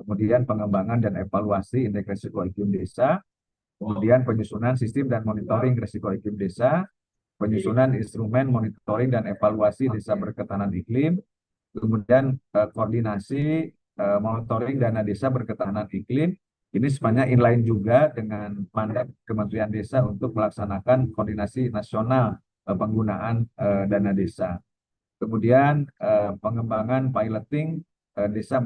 kemudian pengembangan dan evaluasi indeks risiko iklim desa, kemudian penyusunan sistem dan monitoring risiko iklim desa, penyusunan instrumen monitoring dan evaluasi desa berketahanan iklim, kemudian koordinasi monitoring dana desa berketahanan iklim. Ini semuanya inline juga dengan mandat Kementerian Desa untuk melaksanakan koordinasi nasional penggunaan dana desa. Kemudian pengembangan piloting desa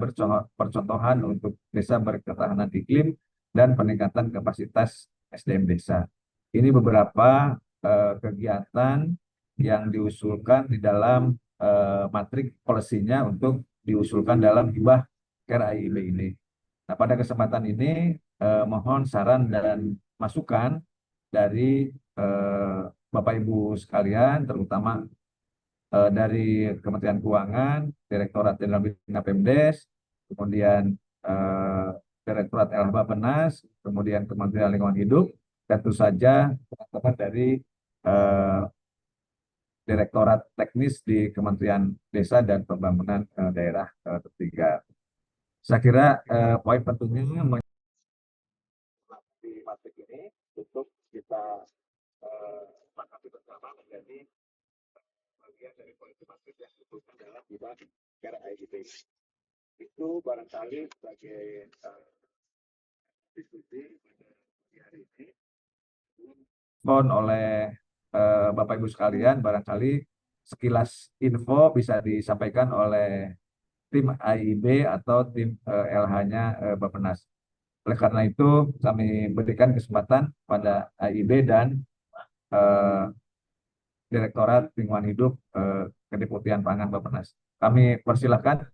percontohan untuk desa berketahanan iklim dan peningkatan kapasitas SDM desa. Ini beberapa kegiatan yang diusulkan di dalam matrik polisinya untuk diusulkan dalam hibah RIIB ini. Nah, pada kesempatan ini mohon saran dan masukan dari Bapak Ibu sekalian, terutama dari Kementerian Keuangan, Direktorat Jenderal Bina Pemdes, kemudian Direktorat LH Bappenas, kemudian Kementerian Lingkungan Hidup, dan tentu saja teman-teman dari Direktorat Teknis di Kementerian Desa dan Pembangunan Daerah tertinggal. Saya kira poin pentingnya di matrik ini untuk kita sepakati bersama menjadi bagian dari politik matrik yang disebutkan dalam hibah RIIB. Itu barangkali sebagai diskusi pada hari ini mohon oleh Bapak Ibu sekalian, barangkali sekilas info bisa disampaikan oleh tim AIB atau tim LH-nya Bappenas. Oleh karena itu kami berikan kesempatan pada AIB dan Direktorat Lingkungan Hidup Kedeputian Pangan Bappenas. Kami persilahkan.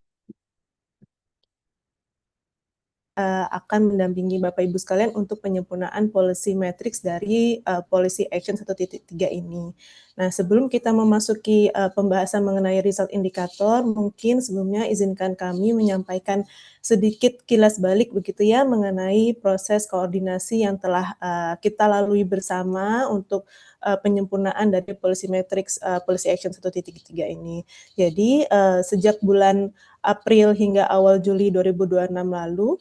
Akan mendampingi Bapak Ibu sekalian untuk penyempurnaan policy matrix dari policy action 1.3 ini. Nah, sebelum kita memasuki pembahasan mengenai result indikator, mungkin sebelumnya izinkan kami menyampaikan sedikit kilas balik begitu ya mengenai proses koordinasi yang telah kita lalui bersama untuk penyempurnaan dari policy matrix policy action 1.3 ini. Jadi sejak bulan April hingga awal Juli 2026 lalu,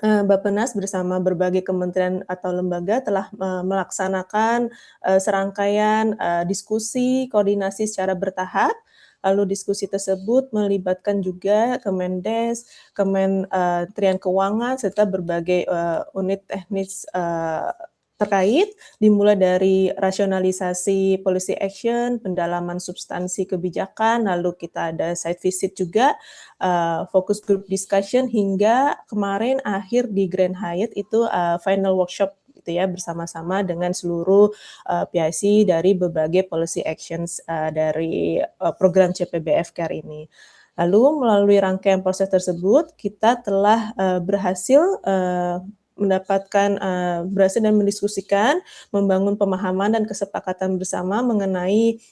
Bappenas bersama berbagai kementerian atau lembaga telah melaksanakan serangkaian diskusi koordinasi secara bertahap. Lalu diskusi tersebut melibatkan juga Kemendes, Kementerian Keuangan, serta berbagai unit teknis terkait, dimulai dari rasionalisasi policy action, pendalaman substansi kebijakan, lalu kita ada site visit juga, focus group discussion, hingga kemarin akhir di Grand Hyatt itu final workshop gitu ya, bersama-sama dengan seluruh PIC dari berbagai policy actions dari program CPBF Care ini. Lalu melalui rangkaian proses tersebut, kita telah berhasil mendapatkan berhasil dan mendiskusikan, membangun pemahaman dan kesepakatan bersama mengenai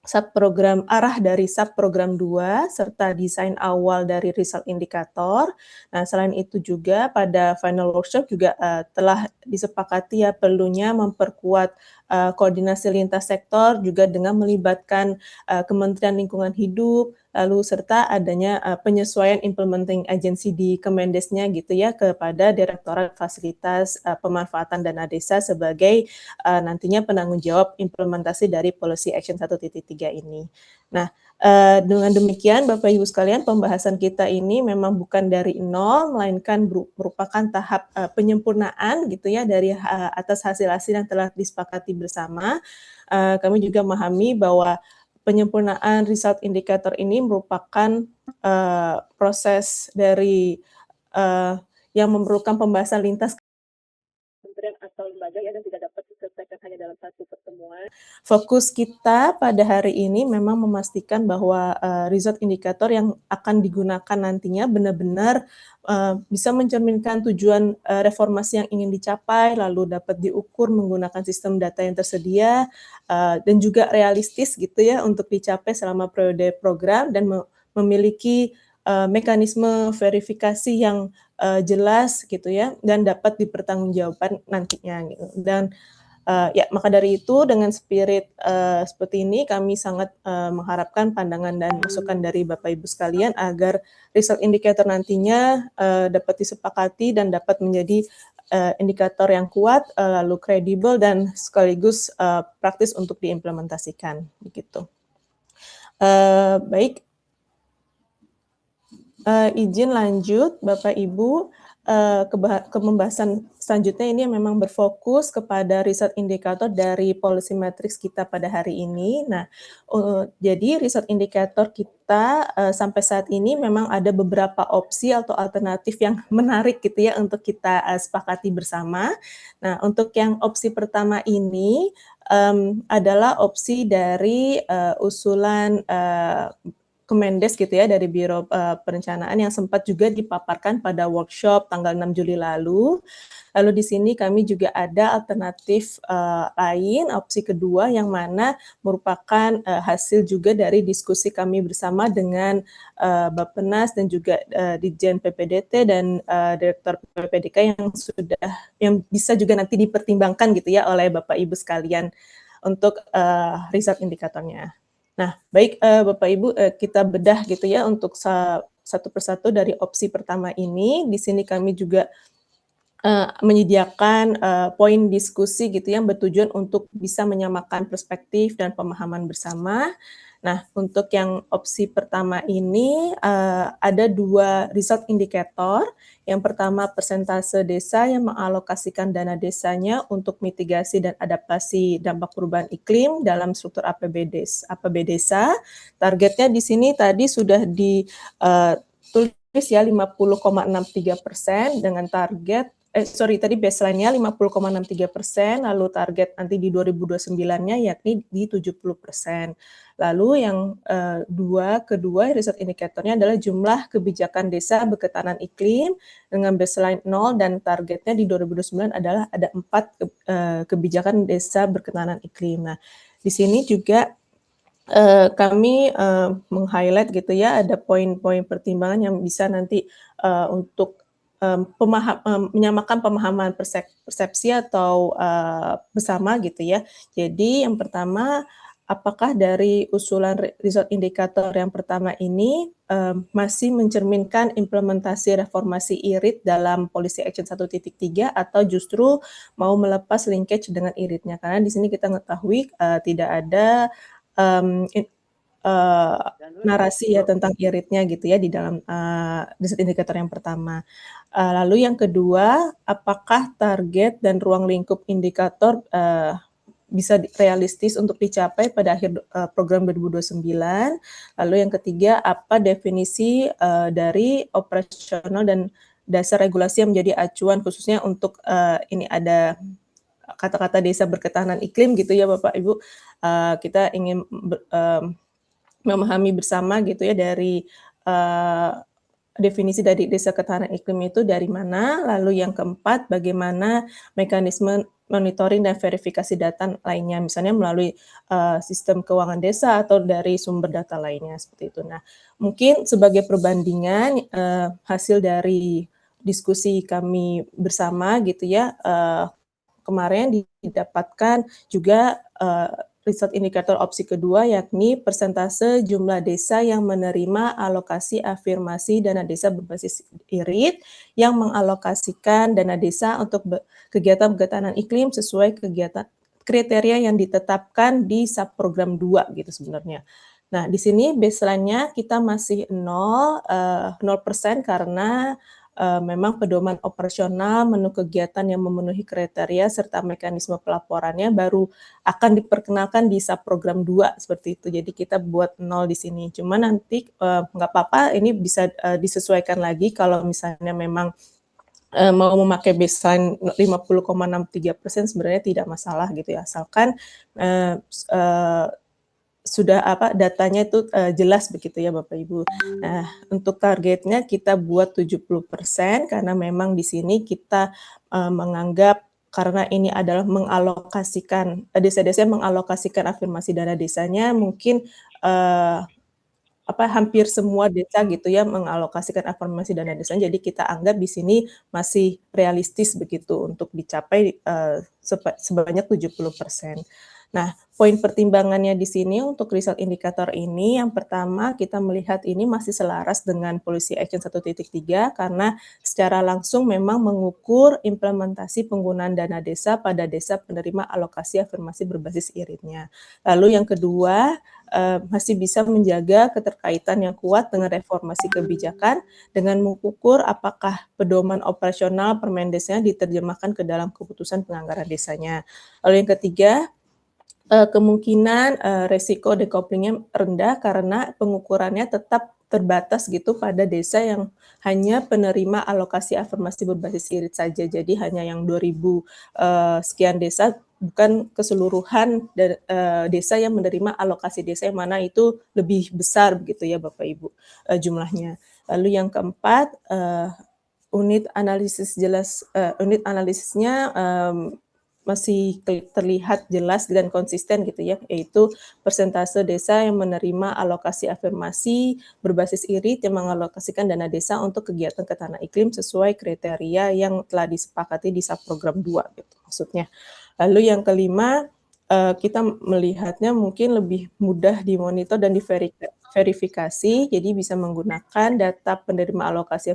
subprogram arah dari subprogram 2 serta desain awal dari result indikator. Nah, selain itu juga pada final workshop juga telah disepakati ya perlunya memperkuat koordinasi lintas sektor juga dengan melibatkan Kementerian Lingkungan Hidup, lalu serta adanya penyesuaian implementing agency di Kemendesnya gitu ya kepada Direktorat Fasilitas Pemanfaatan Dana Desa sebagai nantinya penanggung jawab implementasi dari Policy Action 1.3 ini. Nah, dengan demikian Bapak Ibu sekalian, pembahasan kita ini memang bukan dari nol, melainkan merupakan tahap penyempurnaan gitu ya dari atas hasil-hasil yang telah disepakati bersama. Kami juga memahami bahwa penyempurnaan result indikator ini merupakan proses dari yang memerlukan pembahasan lintas kementerian atau lembaga ya dan tidak dapat diselesaikan hanya dalam satu pertemuan. Fokus kita pada hari ini memang memastikan bahwa result indikator yang akan digunakan nantinya benar-benar bisa mencerminkan tujuan reformasi yang ingin dicapai, lalu dapat diukur menggunakan sistem data yang tersedia dan juga realistis gitu ya untuk dicapai selama periode program dan memiliki mekanisme verifikasi yang jelas gitu ya dan dapat dipertanggungjawabkan nantinya gitu. Dan Ya, maka dari itu dengan spirit seperti ini kami sangat mengharapkan pandangan dan masukan dari Bapak Ibu sekalian agar result indicator nantinya dapat disepakati dan dapat menjadi indikator yang kuat, lalu kredibel dan sekaligus praktis untuk diimplementasikan, begitu. Baik, izin lanjut Bapak Ibu ke pembahasan selanjutnya ini yang memang berfokus kepada result indikator dari policy matrix kita pada hari ini. Nah, jadi result indikator kita sampai saat ini memang ada beberapa opsi atau alternatif yang menarik gitu ya untuk kita sepakati bersama. Nah, untuk yang opsi pertama ini adalah opsi dari usulan Kemendes gitu ya dari Biro Perencanaan yang sempat juga dipaparkan pada workshop tanggal 6 Juli lalu. Lalu di sini kami juga ada alternatif lain, opsi kedua yang mana merupakan hasil juga dari diskusi kami bersama dengan Bappenas dan juga Ditjen PPDT dan Direktur PPDK yang bisa juga nanti dipertimbangkan gitu ya oleh Bapak Ibu sekalian untuk result indikatornya. Nah, baik Bapak Ibu, kita bedah gitu ya untuk satu persatu dari opsi pertama ini. Di sini kami juga menyediakan poin diskusi gitu yang bertujuan untuk bisa menyamakan perspektif dan pemahaman bersama. Nah, untuk yang opsi pertama ini ada 2 result indikator. Yang pertama persentase desa yang mengalokasikan dana desanya untuk mitigasi dan adaptasi dampak perubahan iklim dalam struktur APB desa. Targetnya di sini tadi sudah ditulis ya 50,63% dengan target tadi baseline-nya 50,63%, lalu target nanti di 2029-nya yakni di 70%. Lalu yang kedua result indikatornya adalah jumlah kebijakan desa berketahanan iklim dengan baseline 0 dan targetnya di 2029 adalah ada 4 kebijakan desa berketahanan iklim. Nah, di sini juga kami meng-highlight gitu ya, ada poin-poin pertimbangan yang bisa nanti untuk menyamakan pemahaman persepsi atau bersama gitu ya. Jadi yang pertama, apakah dari usulan result indikator yang pertama ini masih mencerminkan implementasi reformasi IRIT dalam Policy Action 1.3 atau justru mau melepas linkage dengan IRIT-nya? Karena di sini kita mengetahui tidak ada narasi ya tentang IRIT-nya gitu ya di dalam result indikator yang pertama. Lalu yang kedua, apakah target dan ruang lingkup indikator bisa realistis untuk dicapai pada akhir program 2029. Lalu yang ketiga, apa definisi dari operasional dan dasar regulasi yang menjadi acuan khususnya untuk ini ada kata-kata desa berketahanan iklim gitu ya Bapak Ibu. Kita ingin memahami bersama gitu ya dari definisi dari desa ketahanan iklim itu dari mana, lalu yang keempat bagaimana mekanisme monitoring dan verifikasi data lainnya, misalnya melalui sistem keuangan desa atau dari sumber data lainnya seperti itu. Nah, mungkin sebagai perbandingan hasil dari diskusi kami bersama gitu ya, kemarin didapatkan juga result indikator opsi kedua yakni persentase jumlah desa yang menerima alokasi afirmasi dana desa berbasis IRIT yang mengalokasikan dana desa untuk kegiatan ketahanan iklim sesuai kegiatan kriteria yang ditetapkan di subprogram 2 gitu sebenarnya. Nah, di sini baseline-nya kita masih 0% karena memang pedoman operasional menu kegiatan yang memenuhi kriteria serta mekanisme pelaporannya baru akan diperkenalkan di subprogram 2 seperti itu. Jadi kita buat 0 di sini. Cuma nanti nggak apa-apa, ini bisa disesuaikan lagi kalau misalnya memang mau memakai baseline 50,63% sebenarnya tidak masalah gitu ya, asalkan sudah datanya itu jelas begitu ya Bapak Ibu. Nah, untuk targetnya kita buat 70% karena memang di sini kita menganggap karena ini adalah mengalokasikan desa-desa mengalokasikan afirmasi dana desanya mungkin hampir semua desa gitu ya mengalokasikan afirmasi dana desanya. Jadi kita anggap di sini masih realistis begitu untuk dicapai sebanyak 70%. Nah, poin pertimbangannya di sini untuk result indikator ini, yang pertama kita melihat ini masih selaras dengan Policy Action 1.3 karena secara langsung memang mengukur implementasi penggunaan dana desa pada desa penerima alokasi afirmasi berbasis iritnya. Lalu yang kedua, masih bisa menjaga keterkaitan yang kuat dengan reformasi kebijakan dengan mengukur apakah pedoman operasional Permendesnya diterjemahkan ke dalam keputusan penganggaran desanya. Lalu yang ketiga, kemungkinan resiko decouplingnya rendah karena pengukurannya tetap terbatas gitu pada desa yang hanya penerima alokasi afirmasi berbasis irit saja. Jadi hanya yang 2000 sekian desa, bukan keseluruhan desa yang menerima alokasi desa yang mana itu lebih besar begitu ya Bapak Ibu jumlahnya. Lalu yang keempat, unit analisisnya masih terlihat jelas dan konsisten gitu ya, yaitu persentase desa yang menerima alokasi afirmasi berbasis irit yang mengalokasikan dana desa untuk kegiatan ketahanan iklim sesuai kriteria yang telah disepakati di subprogram 2 gitu maksudnya. Lalu yang kelima, kita melihatnya mungkin lebih mudah dimonitor dan diverifikasi, jadi bisa menggunakan data penerima alokasi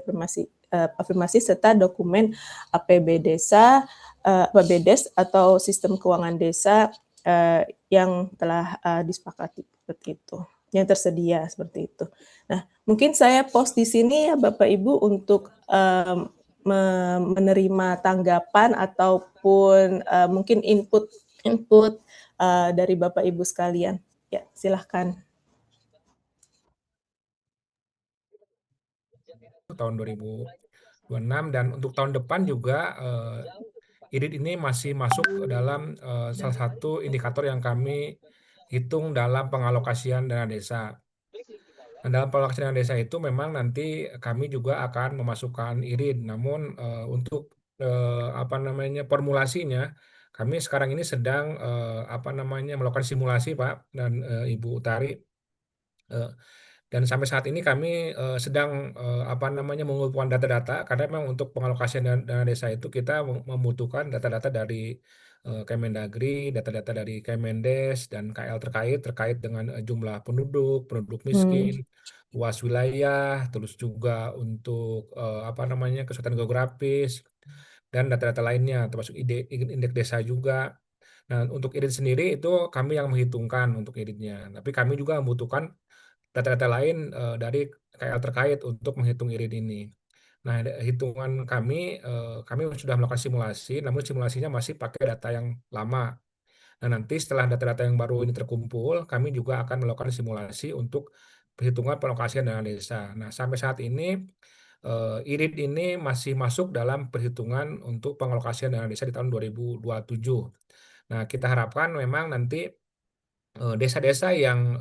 afirmasi serta dokumen APB desa, APBDes atau sistem keuangan desa yang telah disepakati seperti itu, yang tersedia seperti itu. Nah, mungkin saya post di sini ya Bapak Ibu untuk menerima tanggapan ataupun mungkin input dari Bapak Ibu sekalian. Ya, silahkan. Tahun 2026 dan untuk tahun depan juga irit ini masih masuk dalam salah satu indikator yang kami hitung dalam pengalokasian dana desa. Nah, dalam pengalokasian dana desa itu memang nanti kami juga akan memasukkan irit, namun untuk apa namanya formulasinya kami sekarang ini sedang apa namanya melakukan simulasi Pak dan Ibu Utari. Dan sampai saat ini kami sedang apa namanya mengumpulkan data-data karena memang untuk pengalokasian dana desa itu kita membutuhkan data-data dari Kemendagri, data-data dari Kemendes dan KL terkait dengan jumlah penduduk miskin, luas wilayah, terus juga untuk apa namanya kesulitan geografis dan data-data lainnya termasuk indeks desa juga. Nah, untuk irit sendiri itu kami yang menghitungkan untuk iritnya, tapi kami juga membutuhkan data-data lain dari KL terkait untuk menghitung irit ini. Nah, hitungan kami sudah melakukan simulasi, namun simulasinya masih pakai data yang lama. Nah, nanti setelah data-data yang baru ini terkumpul, kami juga akan melakukan simulasi untuk perhitungan pengalokasian dana desa. Nah, sampai saat ini irit ini masih masuk dalam perhitungan untuk pengalokasian dana desa di tahun 2027. Nah, kita harapkan memang nanti desa-desa yang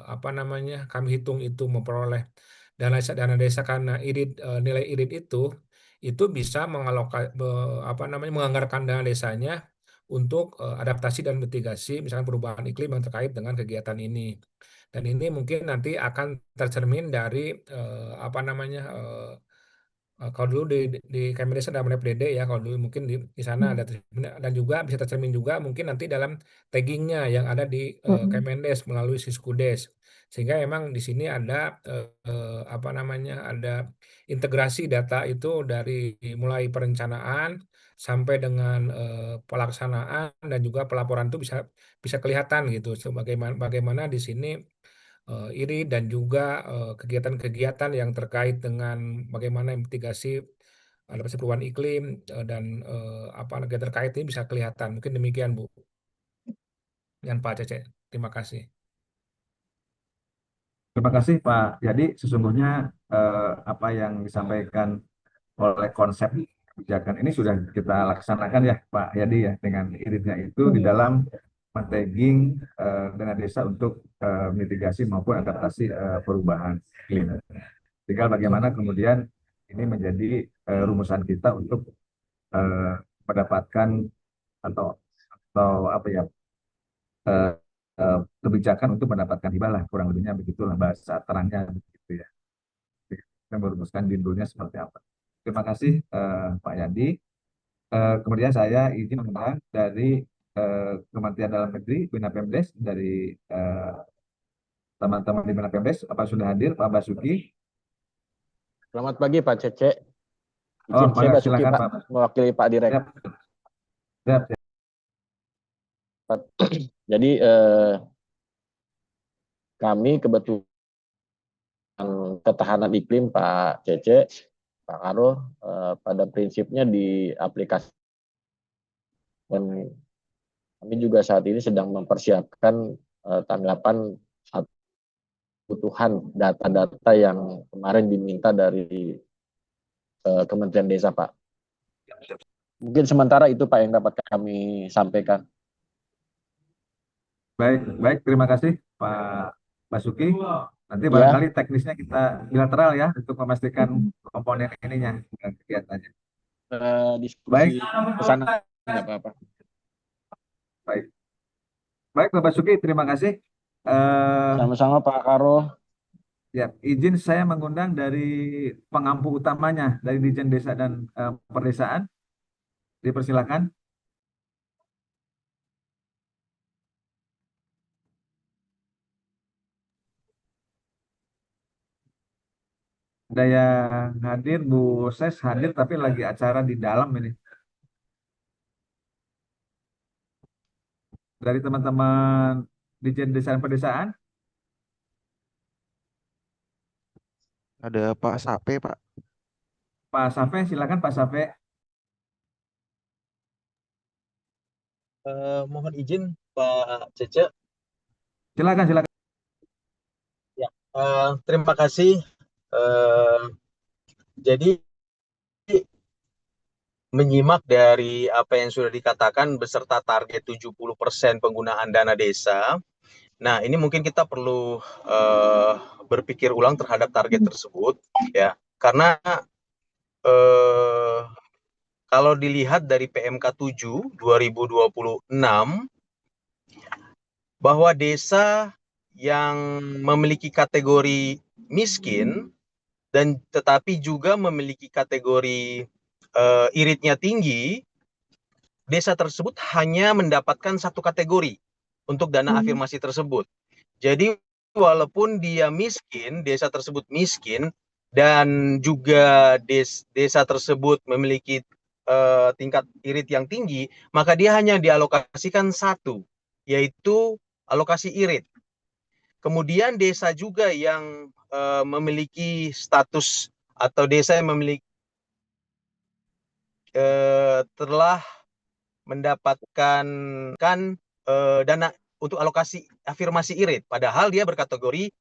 apa namanya kami hitung itu memperoleh dana desa karena nilai irit itu bisa apa namanya menganggarkan dana desanya untuk adaptasi dan mitigasi misalkan perubahan iklim yang terkait dengan kegiatan ini. Dan ini mungkin nanti akan tercermin dari apa namanya kalau dulu di Kemendes ada namanya PDD ya, kalau dulu mungkin di sana ada dan juga bisa tercermin juga mungkin nanti dalam taggingnya yang ada di Kemendes melalui Siskudes, sehingga emang di sini ada apa namanya ada integrasi data itu dari mulai perencanaan sampai dengan pelaksanaan dan juga pelaporan itu bisa bisa kelihatan gitu, bagaimana di sini iri dan juga kegiatan-kegiatan yang terkait dengan bagaimana mitigasi adaptasi perubahan iklim dan apa kegiatan terkait ini bisa kelihatan. Mungkin demikian Bu dan Pak Cece. Terima kasih. Terima kasih Pak. Jadi sesungguhnya apa yang disampaikan oleh konsep kebijakan ini sudah kita laksanakan ya Pak Yadi ya dengan iritnya itu di dalam men-tagging dana desa untuk mitigasi maupun adaptasi perubahan iklim. Tinggal bagaimana kemudian ini menjadi rumusan kita untuk mendapatkan atau apa ya kebijakan untuk mendapatkan hibah lah, kurang lebihnya begitulah bahasa terangnya begitu ya. Kita merumuskan judulnya seperti apa. Terima kasih Pak Yadi. Kemudian saya izin mengundang dari Kementerian Dalam Negeri, Bina Pemdes, dari teman-teman di Bina Pemdes, apa sudah hadir Pak Basuki? Selamat pagi Pak Cece. Oh, Izin saya Basuki silakan Pak, Pak. mewakili Pak Direk. Siap. Siap. Jadi kami kebetulan ketahanan iklim Pak Cece, Pak Karo, pada prinsipnya di aplikasi, dan kami juga saat ini sedang mempersiapkan tanggapan kebutuhan data-data yang kemarin diminta dari Kementerian Desa, Pak. Mungkin sementara itu Pak yang dapat kami sampaikan. Baik, terima kasih Pak Basuki. Nanti barangkali teknisnya kita bilateral ya untuk memastikan komponen ininya kegiatannya. Diskusi Baik. ke sana tidak apa-apa. Baik Pak Basuki, terima kasih. Sama-sama Pak Karo. Ya, izin saya mengundang dari pengampu utamanya dari Dijen Desa dan Perdesaan. Dipersilakan. Ada yang hadir, Bu Ses hadir tapi lagi acara di dalam ini. Dari teman-teman Dijen Desa dan Perdesaan. Ada Pak Sape, Pak. Pak Safe, silakan Pak Safe. Mohon izin Pak Cece. Silakan. Ya, terima kasih. Jadi menyimak dari apa yang sudah dikatakan beserta target 70% penggunaan dana desa. Nah, ini mungkin kita perlu berpikir ulang terhadap target tersebut ya. Karena kalau dilihat dari PMK 7 2026 bahwa desa yang memiliki kategori miskin dan tetapi juga memiliki kategori iritnya tinggi, desa tersebut hanya mendapatkan satu kategori untuk dana afirmasi tersebut. Jadi walaupun dia miskin, desa tersebut miskin, dan juga desa tersebut memiliki tingkat irit yang tinggi, maka dia hanya dialokasikan satu, yaitu alokasi irit. Kemudian desa juga yang memiliki status atau desa yang memiliki telah mendapatkan dana untuk alokasi afirmasi irit, padahal dia berkategori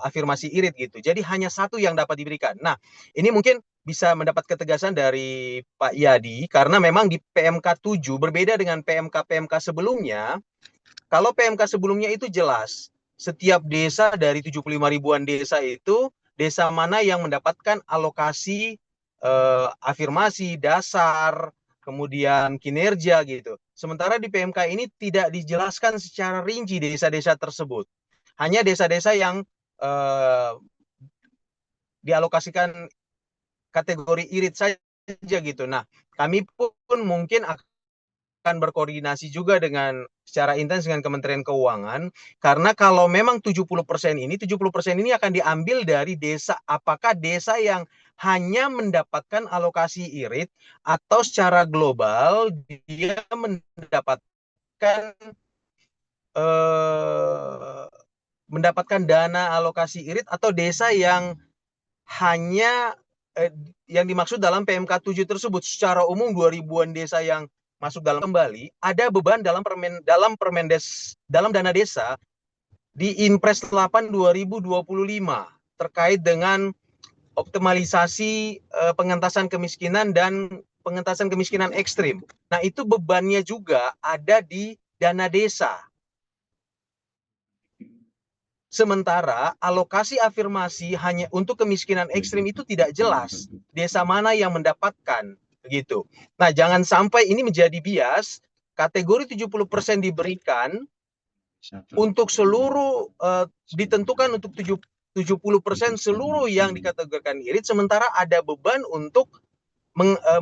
afirmasi irit gitu. Jadi hanya satu yang dapat diberikan. Nah, ini mungkin bisa mendapat ketegasan dari Pak Yadi, karena memang di PMK 7 berbeda dengan PMK sebelumnya. Kalau PMK sebelumnya itu jelas, setiap desa dari 75 ribuan desa itu, desa mana yang mendapatkan alokasi afirmasi dasar, kemudian kinerja gitu. Sementara di PMK ini tidak dijelaskan secara rinci desa-desa tersebut. Hanya desa-desa yang dialokasikan kategori irit saja gitu. Nah, kami pun mungkin akan berkoordinasi juga dengan secara intens dengan Kementerian Keuangan, karena kalau memang 70% ini akan diambil dari desa, apakah desa yang hanya mendapatkan alokasi irit atau secara global dia mendapatkan dana alokasi irit, atau desa yang hanya yang dimaksud dalam PMK 7 tersebut. Secara umum 2000-an desa yang masuk dalam kembali, ada beban dalam dana desa di Inpres 8 2025 terkait dengan optimalisasi pengentasan kemiskinan dan pengentasan kemiskinan ekstrim. Nah, itu bebannya juga ada di dana desa. Sementara alokasi afirmasi hanya untuk kemiskinan ekstrim itu tidak jelas. Desa mana yang mendapatkan, begitu. Nah, jangan sampai ini menjadi bias, kategori 70% diberikan, untuk seluruh ditentukan untuk 70% seluruh yang dikategorikan irit, sementara ada beban untuk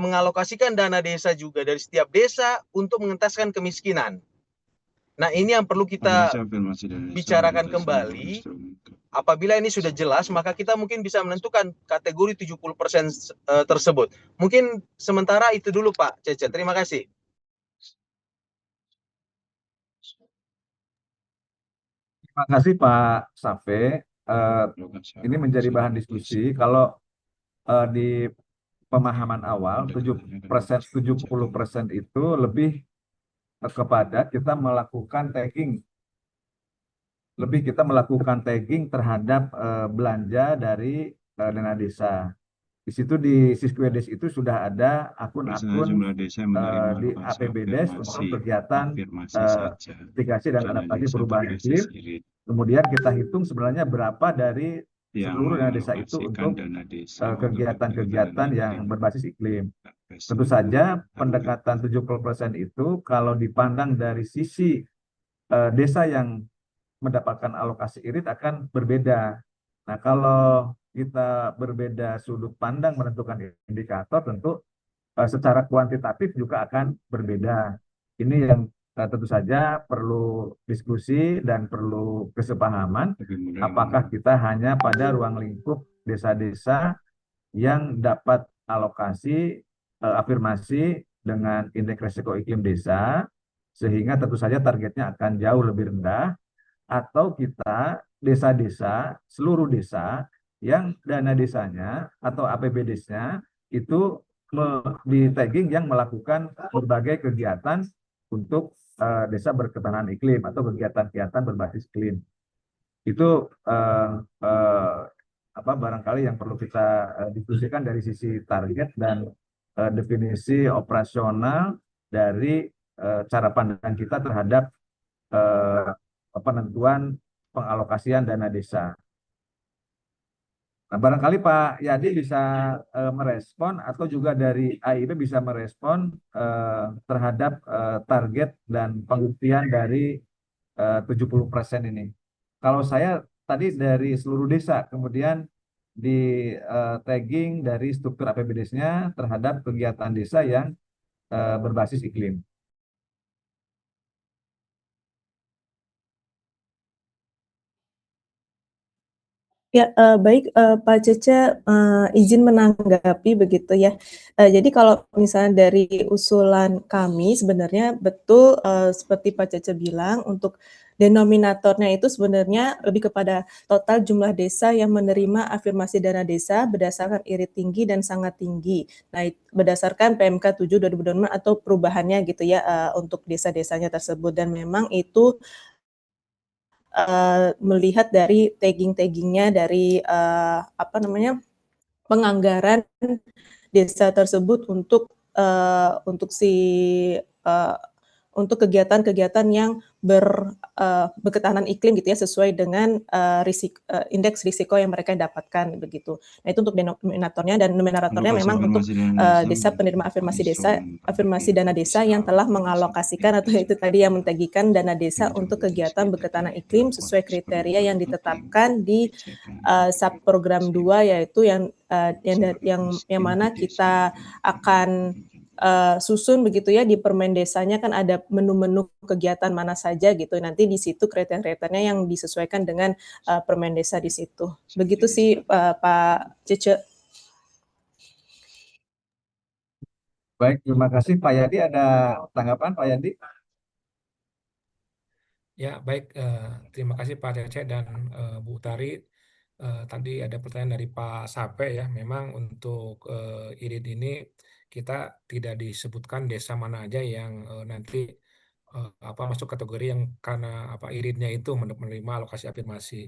mengalokasikan dana desa juga dari setiap desa untuk mengentaskan kemiskinan. Nah, ini yang perlu kita bicarakan kembali. Apabila ini sudah jelas, maka kita mungkin bisa menentukan kategori 70% tersebut. Mungkin sementara itu dulu, Pak Cece. Terima kasih. Terima kasih Pak Safe. Ini menjadi bahan diskusi. Kalau di pemahaman awal 70% itu lebih kepada kita melakukan tagging, terhadap belanja dari dana desa. Di situ di Siskuedes itu sudah ada akun-akun di APBDes untuk kegiatan mitigasi dan adaptasi perubahan iklim. Kemudian kita hitung sebenarnya berapa dari seluruh dana desa itu untuk kegiatan-kegiatan yang berbasis iklim. Tentu saja pendekatan 70% itu kalau dipandang dari sisi desa yang mendapatkan alokasi irit akan berbeda. Nah, kalau kita berbeda sudut pandang menentukan indikator, tentu secara kuantitatif juga akan berbeda. Ini yang tentu saja perlu diskusi dan perlu kesepahaman. Apakah kita hanya pada ruang lingkup desa-desa yang dapat alokasi afirmasi dengan indeks risiko iklim desa, sehingga tentu saja targetnya akan jauh lebih rendah, atau kita desa-desa, seluruh desa yang dana desanya atau APBDes-nya itu di tagging yang melakukan berbagai kegiatan untuk desa berketahanan iklim atau kegiatan-kegiatan berbasis iklim. Itu barangkali yang perlu kita diskusikan dari sisi target dan definisi operasional dari cara pandang kita terhadap penentuan pengalokasian dana desa. Nah, barangkali Pak Yadi bisa merespon atau juga dari AIP bisa merespon terhadap target dan pembuktian dari 70% ini. Kalau saya tadi dari seluruh desa, kemudian di tagging dari struktur APBDes-nya terhadap kegiatan desa yang berbasis iklim. Ya, baik, Pak Cece, izin menanggapi begitu ya. Jadi kalau misalnya dari usulan kami sebenarnya betul, seperti Pak Cece bilang, untuk denominatornya itu sebenarnya lebih kepada total jumlah desa yang menerima afirmasi dana desa berdasarkan irit tinggi dan sangat tinggi. Nah, berdasarkan PMK 7 2025 atau perubahannya gitu ya, untuk desa-desanya tersebut, dan memang itu melihat dari tagging-taggingnya dari penganggaran desa tersebut untuk untuk kegiatan-kegiatan yang berketahanan iklim gitu ya, sesuai dengan indeks risiko yang mereka dapatkan begitu. Nah, itu untuk denominatornya, dan numeratornya memang untuk desa penerima afirmasi dana desa yang telah mengalokasikan atau itu tadi yang mentagikan dana desa untuk kegiatan berketahanan iklim sesuai kriteria yang ditetapkan di subprogram 2, yaitu yang mana kita akan susun begitu ya, di Permen Desanya kan ada menu-menu kegiatan mana saja gitu. Nanti di situ kriteria-kriterianya yang disesuaikan dengan Permen Desa di situ. Begitu sih Pak Cece. Baik, terima kasih Pak Yadi. Ada tanggapan Pak Yadi? Ya, baik. Terima kasih Pak Cece dan Bu Utari. Tadi ada pertanyaan dari Pak Sape ya. Memang untuk irit ini kita tidak disebutkan desa mana aja yang nanti masuk kategori yang karena iritnya itu menerima alokasi afirmasi.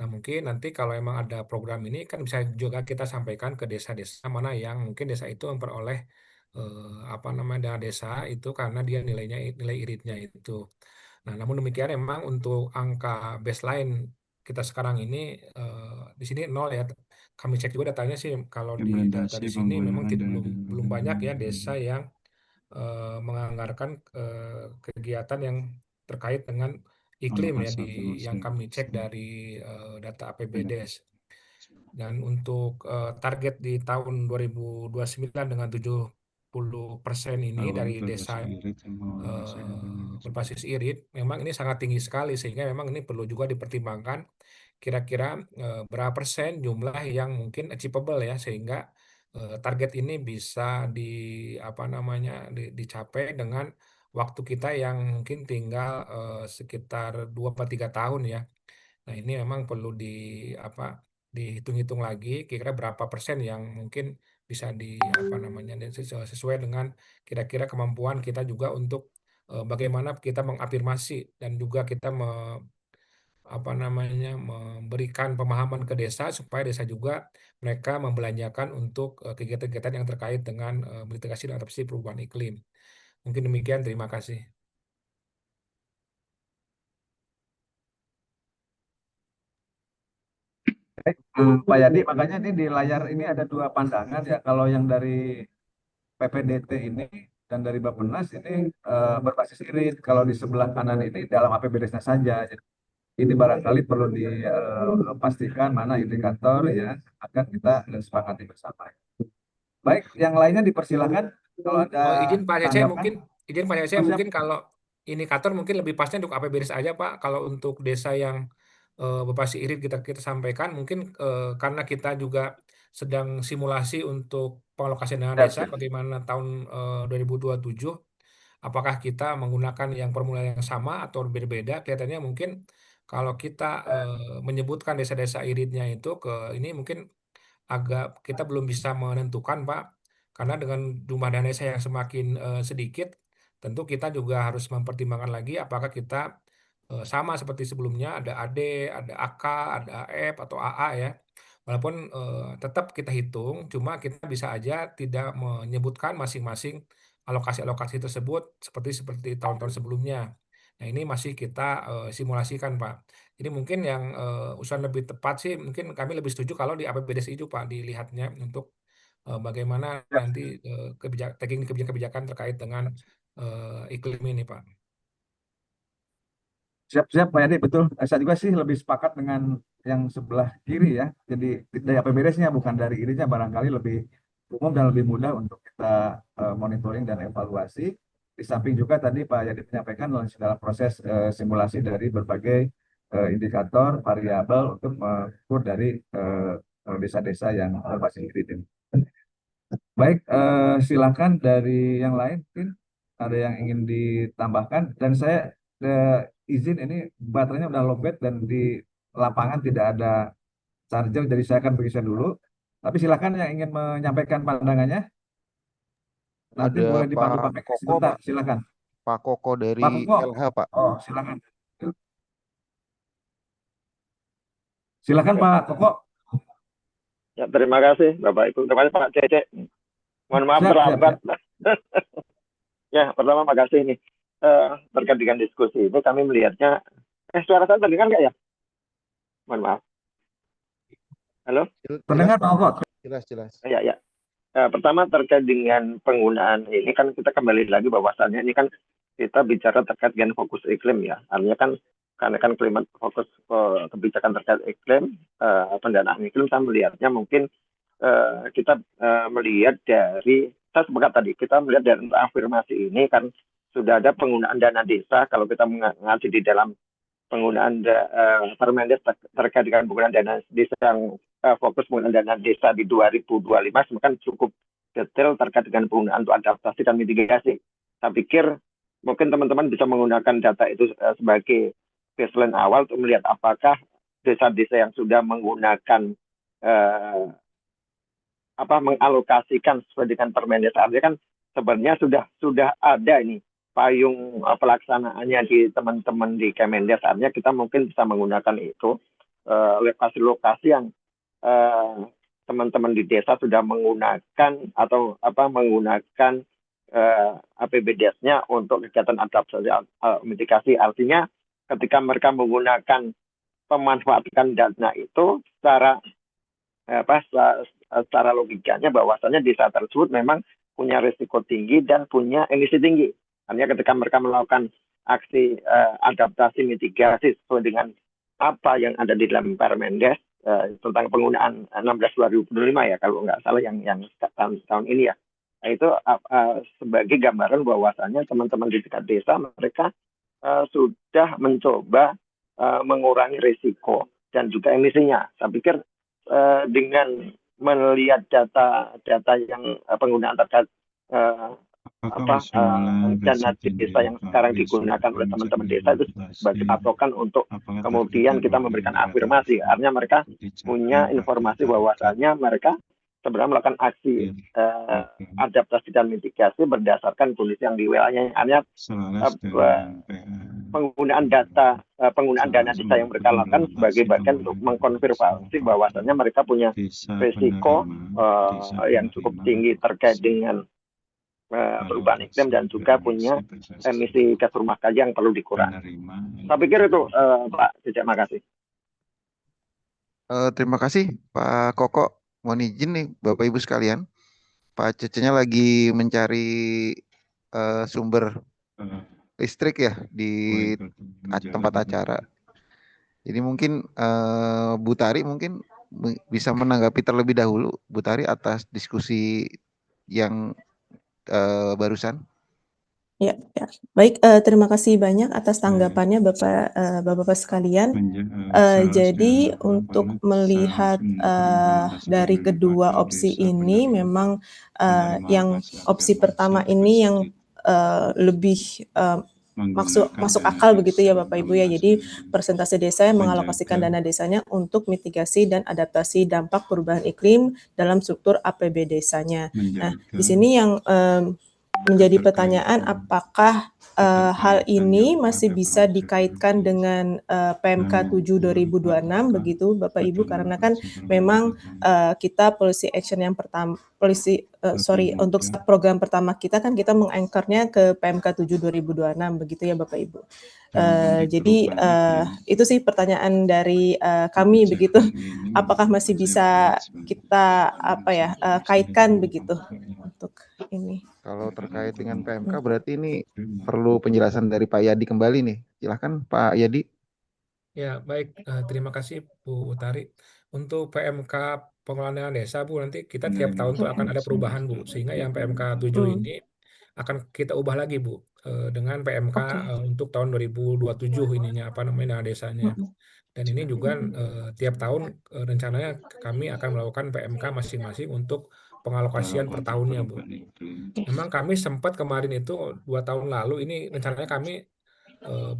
Nah, mungkin nanti kalau emang ada program ini kan bisa juga kita sampaikan ke desa-desa mana yang mungkin desa itu memperoleh dana desa itu karena dia nilai iritnya itu. Nah, namun demikian memang untuk angka baseline kita sekarang ini di sini 0 ya. Kami cek juga datanya sih kalau di data di sini memang belum banyak ya desa yang menganggarkan kegiatan yang terkait dengan iklim ya yang kami cek dari data APBDes. Dan untuk target di tahun 2029 dengan 70% ini dari desa berbasis irit, memang ini sangat tinggi sekali, sehingga memang ini perlu juga dipertimbangkan kira-kira berapa persen jumlah yang mungkin achievable ya, sehingga target ini bisa dicapai dengan waktu kita yang mungkin tinggal sekitar 2-3 tahun ya. Nah, ini memang perlu dihitung-hitung lagi kira-kira berapa persen yang mungkin bisa sesuai dengan kira-kira kemampuan kita juga untuk bagaimana kita mengafirmasi dan juga kita memberikan pemahaman ke desa supaya desa juga mereka membelanjakan untuk kegiatan-kegiatan yang terkait dengan mitigasi dan adaptasi perubahan iklim. Mungkin demikian, terima kasih. Pak Yadi, makanya ini di layar ini ada dua pandangan ya. Kalau yang dari PPDT ini dan dari Bappenas ini berbasis irit. Kalau di sebelah kanan ini dalam APBDes-nya saja. Jadi, ini barangkali perlu dipastikan mana indikator ya akan kita sepakati bersama. Baik, yang lainnya dipersilakan kalau ada Izin Pak Cece tanggapan. mungkin kalau indikator mungkin lebih pasnya untuk APBDes aja Pak. Kalau untuk desa yang berbasis irit kita sampaikan mungkin karena kita juga sedang simulasi untuk pengalokasian dana desa bagaimana tahun 2027, apakah kita menggunakan yang formula yang sama atau berbeda. Kelihatannya mungkin kalau kita menyebutkan desa-desa iritnya itu ini mungkin agak kita belum bisa menentukan Pak, karena dengan jumlah dana desa yang semakin sedikit, tentu kita juga harus mempertimbangkan lagi apakah kita sama seperti sebelumnya, ada AD, ada AK, ada AF atau AA ya. Walaupun tetap kita hitung, cuma kita bisa aja tidak menyebutkan masing-masing alokasi-alokasi tersebut seperti tahun-tahun sebelumnya. Nah, ini masih kita simulasikan Pak. Jadi mungkin yang usulan lebih tepat sih, mungkin kami lebih setuju kalau di APBDes itu Pak dilihatnya untuk bagaimana nanti kebijakan-kebijakan terkait dengan iklim ini Pak. Siap-siap Pak Yadi, betul. Saya juga sih lebih sepakat dengan yang sebelah kiri ya. Jadi dari APBDes-nya bukan dari iritnya, barangkali lebih umum dan lebih mudah untuk kita monitoring dan evaluasi. Di samping juga tadi Pak Yadi menyampaikan dalam proses simulasi dari berbagai indikator variabel untuk mengukur dari desa-desa yang berbasis irit ini. Baik, silakan dari yang lain, mungkin ada yang ingin ditambahkan. Dan saya izin ini baterainya udah lowbat dan di lapangan tidak ada charger, jadi saya akan bergeser dulu. Tapi silakan yang ingin menyampaikan pandangannya, nanti Ada boleh dibantu Pak Pak Mek. Koko, Sebentar, Pak. silakan. Pak Koko dari Pak Koko, LH, Pak. oh silakan. Silakan Pak Koko. Ya, terima kasih Bapak Ibu. Terima kasih Pak Cece. Mohon maaf Siap, terlambat. Ya, pertama makasih nih. Terkait dengan diskusi ini kami melihatnya, suara saya terdengar nggak ya? Mohon maaf. Halo? Terdengar Pak Koko. Jelas. Ya. Pertama terkait dengan penggunaan ini kan kita kembali lagi bahwasannya ini kan kita bicara terkait dengan fokus iklim ya. Artinya kan karena kan fokus kebijakan terkait iklim, pendanaan iklim, saya melihatnya mungkin kita melihat dari, saya sepakat tadi, kita melihat dari afirmasi ini kan sudah ada penggunaan dana desa. Kalau kita mengaji di dalam penggunaan Permendes terkait dengan penggunaan dana desa yang fokus penggunaan dana desa di 2025 kan cukup detail terkait dengan penggunaan untuk adaptasi dan mitigasi. Saya pikir mungkin teman-teman bisa menggunakan data itu sebagai baseline awal untuk melihat apakah desa-desa yang sudah menggunakan mengalokasikan sesuai dengan Permendes. Artinya kan sebenarnya sudah ada ini payung pelaksanaannya di teman-teman di Kemendes. Artinya kita mungkin bisa menggunakan itu lokasi-lokasi yang teman-teman di desa sudah menggunakan atau menggunakan APBDes-nya untuk kegiatan adaptasi mitigasi. Artinya ketika mereka menggunakan pemanfaatan dana itu secara logikanya bahwasannya desa tersebut memang punya risiko tinggi dan punya emisi tinggi. Artinya ketika mereka melakukan aksi adaptasi mitigasi sesuai dengan apa yang ada di dalam Permendes tentang penggunaan 16/2025 ya kalau nggak salah yang tahun ini ya. Nah, itu sebagai gambaran bahwasannya teman-teman di tingkat desa mereka sudah mencoba mengurangi risiko dan juga emisinya. Saya pikir dengan melihat data yang penggunaan terkait dana desa yang sekarang digunakan oleh teman-teman desa itu sebagai patokan untuk kemudian kita memberikan afirmasi. Artinya mereka punya informasi bahwasannya mereka sebenarnya melakukan aksi adaptasi dan mitigasi berdasarkan kondisi yang di wilayahnya. Artinya penggunaan dana desa yang mereka lakukan sebagai bagian untuk mengkonfirmasi bahwasannya mereka punya risiko yang cukup tinggi terkait dengan perubahan iklim dan juga punya emisi gas rumah kaca yang perlu dikurangi. Saya pikir itu Pak Cecep, makasih. Terima kasih Pak Koko. Mohon izin nih Bapak Ibu sekalian, Pak Cecenya lagi mencari sumber listrik ya di tempat acara. Jadi mungkin Bu Tari mungkin bisa menanggapi terlebih dahulu, Bu Tari, atas diskusi yang barusan. Ya, ya. Baik, terima kasih banyak atas tanggapannya Bapak-Bapak sekalian. Jadi untuk melihat dari kedua opsi ini memang yang opsi pertama ini yang lebih masuk akal begitu ya Bapak Ibu ya. Jadi persentase desa yang mengalokasikan dana desanya untuk mitigasi dan adaptasi dampak perubahan iklim dalam struktur APB desanya. Nah, di sini yang menjadi pertanyaan apakah hal ini masih bisa dikaitkan dengan PMK 7 2026 begitu Bapak Ibu, karena kan memang kita policy action yang pertama untuk program pertama kita kan kita mengangkernya ke PMK 7 2026 begitu ya Bapak Ibu. Jadi itu sih pertanyaan dari kami begitu, apakah masih bisa kita kaitkan begitu untuk ini. Kalau terkait dengan PMK berarti ini perlu penjelasan dari Pak Yadi kembali nih. Silahkan Pak Yadi. Ya, baik. Terima kasih Bu Utari. Untuk PMK pengelolaan dana desa, Bu, nanti kita tiap tahun tuh akan ada perubahan, Bu. Sehingga yang PMK 7 ini akan kita ubah lagi, Bu, dengan PMK untuk tahun 2027 ininya, dana desanya. Dan ini juga tiap tahun rencananya kami akan melakukan PMK masing-masing untuk pengalokasian per tahunnya, Bu. Memang kami sempat kemarin itu 2 tahun lalu ini rencananya kami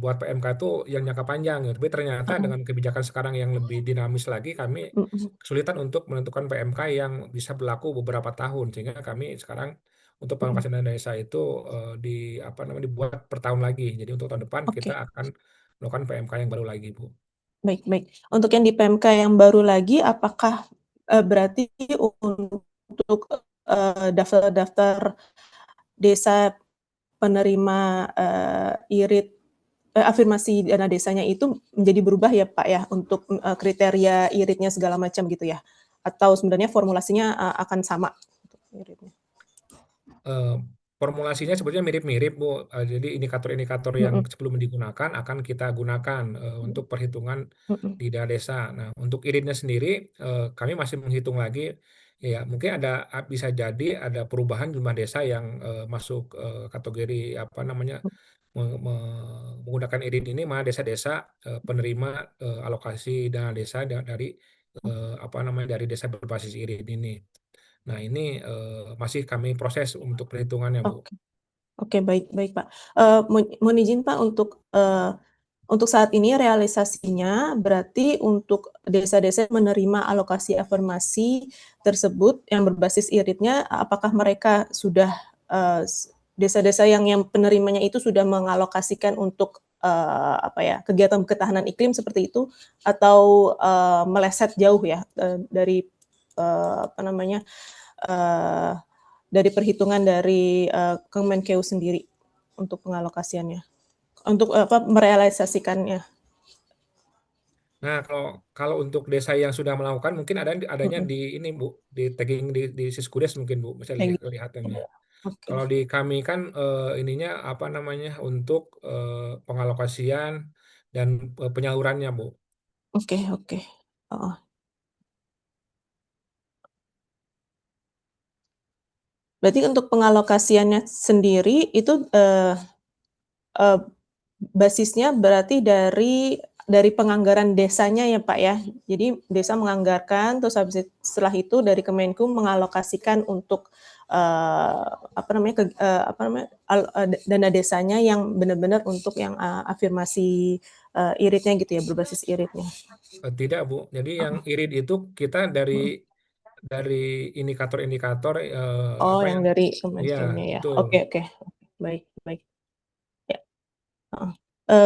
buat PMK itu yang jangka panjang, ya. Tapi ternyata dengan kebijakan sekarang yang lebih dinamis lagi, kami kesulitan untuk menentukan PMK yang bisa berlaku beberapa tahun, sehingga kami sekarang untuk pengalokasian dana desa itu dibuat per tahun lagi. Jadi untuk tahun depan kita akan melakukan PMK yang baru lagi, Bu. Baik. Untuk yang di PMK yang baru lagi, apakah berarti untuk daftar desa penerima irit afirmasi dana desanya itu menjadi berubah ya Pak ya, untuk kriteria iritnya segala macam gitu ya? Atau sebenarnya formulasinya akan sama untuk iritnya? Formulasinya sebetulnya mirip-mirip, Bu. Jadi indikator-indikator yang sebelum digunakan akan kita gunakan untuk perhitungan di dana desa. Nah, untuk iritnya sendiri kami masih menghitung lagi. Ya, mungkin bisa jadi ada perubahan jumlah desa yang masuk kategori menggunakan irit ini, mana desa-desa penerima alokasi dana desa dari dari desa berbasis irit ini. Nah, ini masih kami proses untuk perhitungannya, Bu. Oke, baik Pak. Mohon izin Pak untuk saat ini realisasinya berarti untuk desa-desa yang menerima alokasi afirmasi tersebut yang berbasis iritnya, apakah mereka sudah desa-desa yang penerimanya itu sudah mengalokasikan untuk kegiatan ketahanan iklim seperti itu, atau meleset jauh ya dari dari perhitungan dari Kemenkeu sendiri untuk pengalokasiannya, untuk merealisasikannya. Nah, kalau untuk desa yang sudah melakukan mungkin adanya di ini, Bu, di tagging di Siskudes mungkin, Bu, bisa lihatannya. Oke, Kalau di kami kan ininya apa namanya untuk pengalokasian dan penyalurannya, Bu. oke, oke. Oh. Berarti untuk pengalokasiannya sendiri itu basisnya berarti dari penganggaran desanya ya Pak ya. Jadi desa menganggarkan, terus setelah itu dari Kemenku mengalokasikan untuk dana desanya yang benar-benar untuk yang afirmasi iritnya gitu ya, berbasis iritnya. Tidak, Bu. Jadi yang irit itu kita dari indikator-indikator Oh, apa yang yang dari ya Kemenkumnya ya. betul. Oke, baik, baik. Ya.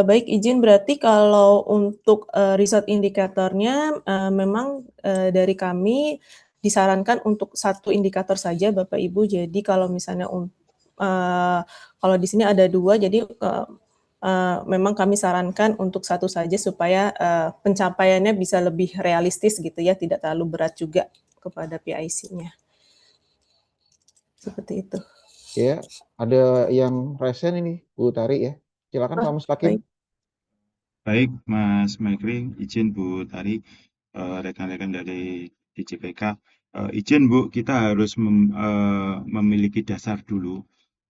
Baik, izin berarti kalau untuk result indikatornya memang dari kami disarankan untuk satu indikator saja Bapak Ibu. Jadi kalau misalnya kalau di sini ada 2, jadi memang kami sarankan untuk satu saja supaya pencapaiannya bisa lebih realistis gitu ya, tidak terlalu berat juga kepada PIC-nya. Seperti itu. Ya, ada yang resen ini, Bu Tari ya. Silakan Pak Mustaqim. Baik. Baik, Mas Maikri, izin Bu Tari, rekan-rekan dari DJPK. Izin Bu, kita harus memiliki dasar dulu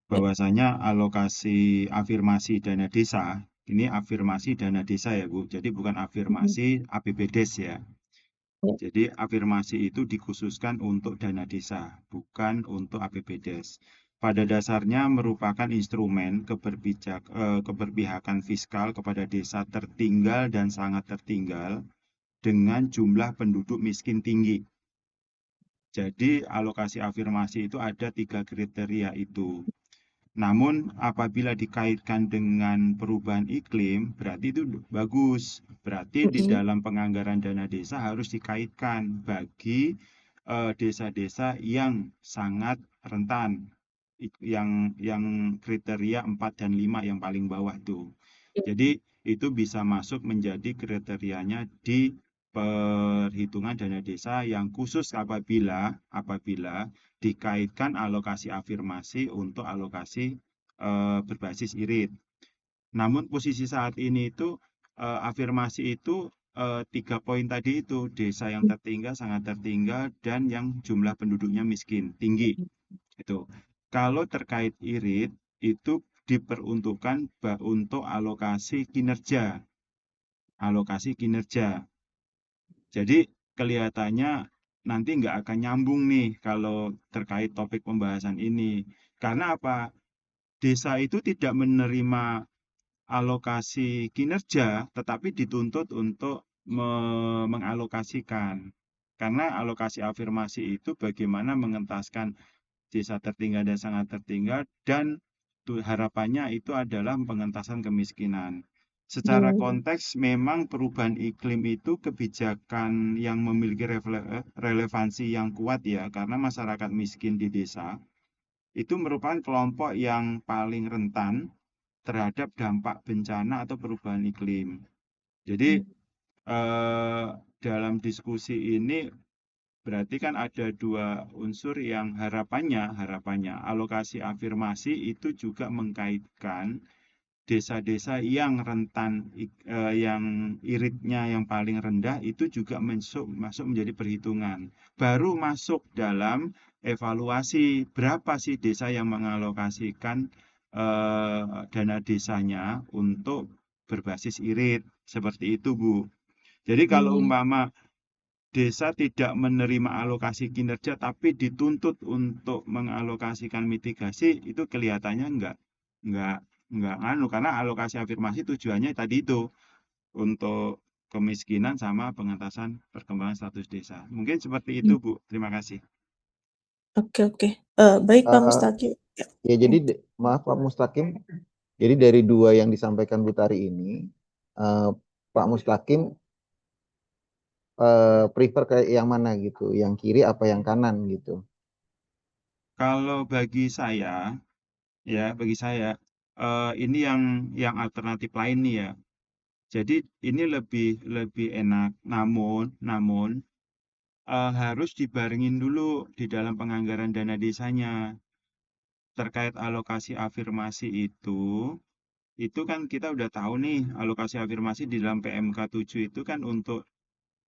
bahwasanya alokasi afirmasi dana desa, ini afirmasi dana desa ya Bu, jadi bukan afirmasi APBDes ya. Jadi afirmasi itu dikhususkan untuk dana desa, bukan untuk APBDes. Pada dasarnya merupakan instrumen keberpihakan fiskal kepada desa tertinggal dan sangat tertinggal dengan jumlah penduduk miskin tinggi. Jadi alokasi afirmasi itu ada 3 kriteria itu. Namun apabila dikaitkan dengan perubahan iklim, berarti itu bagus. Berarti di dalam penganggaran dana desa harus dikaitkan bagi desa-desa yang sangat rentan, yang kriteria 4 dan 5 yang paling bawah tuh. Jadi itu bisa masuk menjadi kriterianya di perhitungan dana desa yang khusus apabila dikaitkan alokasi afirmasi untuk alokasi berbasis irit. Namun posisi saat ini itu afirmasi itu 3 poin tadi itu, desa yang tertinggal, sangat tertinggal, dan yang jumlah penduduknya miskin, tinggi. Itu. Kalau terkait irit, itu diperuntukkan untuk alokasi kinerja. Alokasi kinerja. Jadi kelihatannya nanti nggak akan nyambung nih kalau terkait topik pembahasan ini. Karena apa? Desa itu tidak menerima alokasi kinerja, tetapi dituntut untuk mengalokasikan. Karena alokasi afirmasi itu bagaimana mengentaskan desa tertinggal dan sangat tertinggal, dan harapannya itu adalah pengentasan kemiskinan. Secara konteks memang perubahan iklim itu kebijakan yang memiliki relevansi yang kuat ya, karena masyarakat miskin di desa itu merupakan kelompok yang paling rentan terhadap dampak bencana atau perubahan iklim. Jadi dalam diskusi ini berarti kan ada 2 unsur yang harapannya alokasi afirmasi itu juga mengkaitkan desa-desa yang rentan, yang iritnya yang paling rendah itu juga masuk menjadi perhitungan. Baru masuk dalam evaluasi berapa sih desa yang mengalokasikan dana desanya untuk berbasis irit. Seperti itu, Bu. Jadi kalau umpama desa tidak menerima alokasi kinerja tapi dituntut untuk mengalokasikan mitigasi, itu kelihatannya enggak karena alokasi afirmasi tujuannya tadi itu untuk kemiskinan sama pengentasan perkembangan status desa. Mungkin seperti itu, Bu. Terima kasih. Oke. Baik Pak Mustaqim. Ya, jadi maaf Pak Mustaqim. Jadi dari 2 yang disampaikan Bu Tari ini, Pak Mustaqim prefer ke yang mana gitu? Yang kiri apa yang kanan gitu? Kalau bagi saya ini yang alternatif lain nih ya. Jadi ini lebih enak. Namun harus dibarengin dulu di dalam penganggaran dana desanya. terkait alokasi afirmasi itu kan kita udah tahu nih alokasi afirmasi di dalam PMK 7 itu kan untuk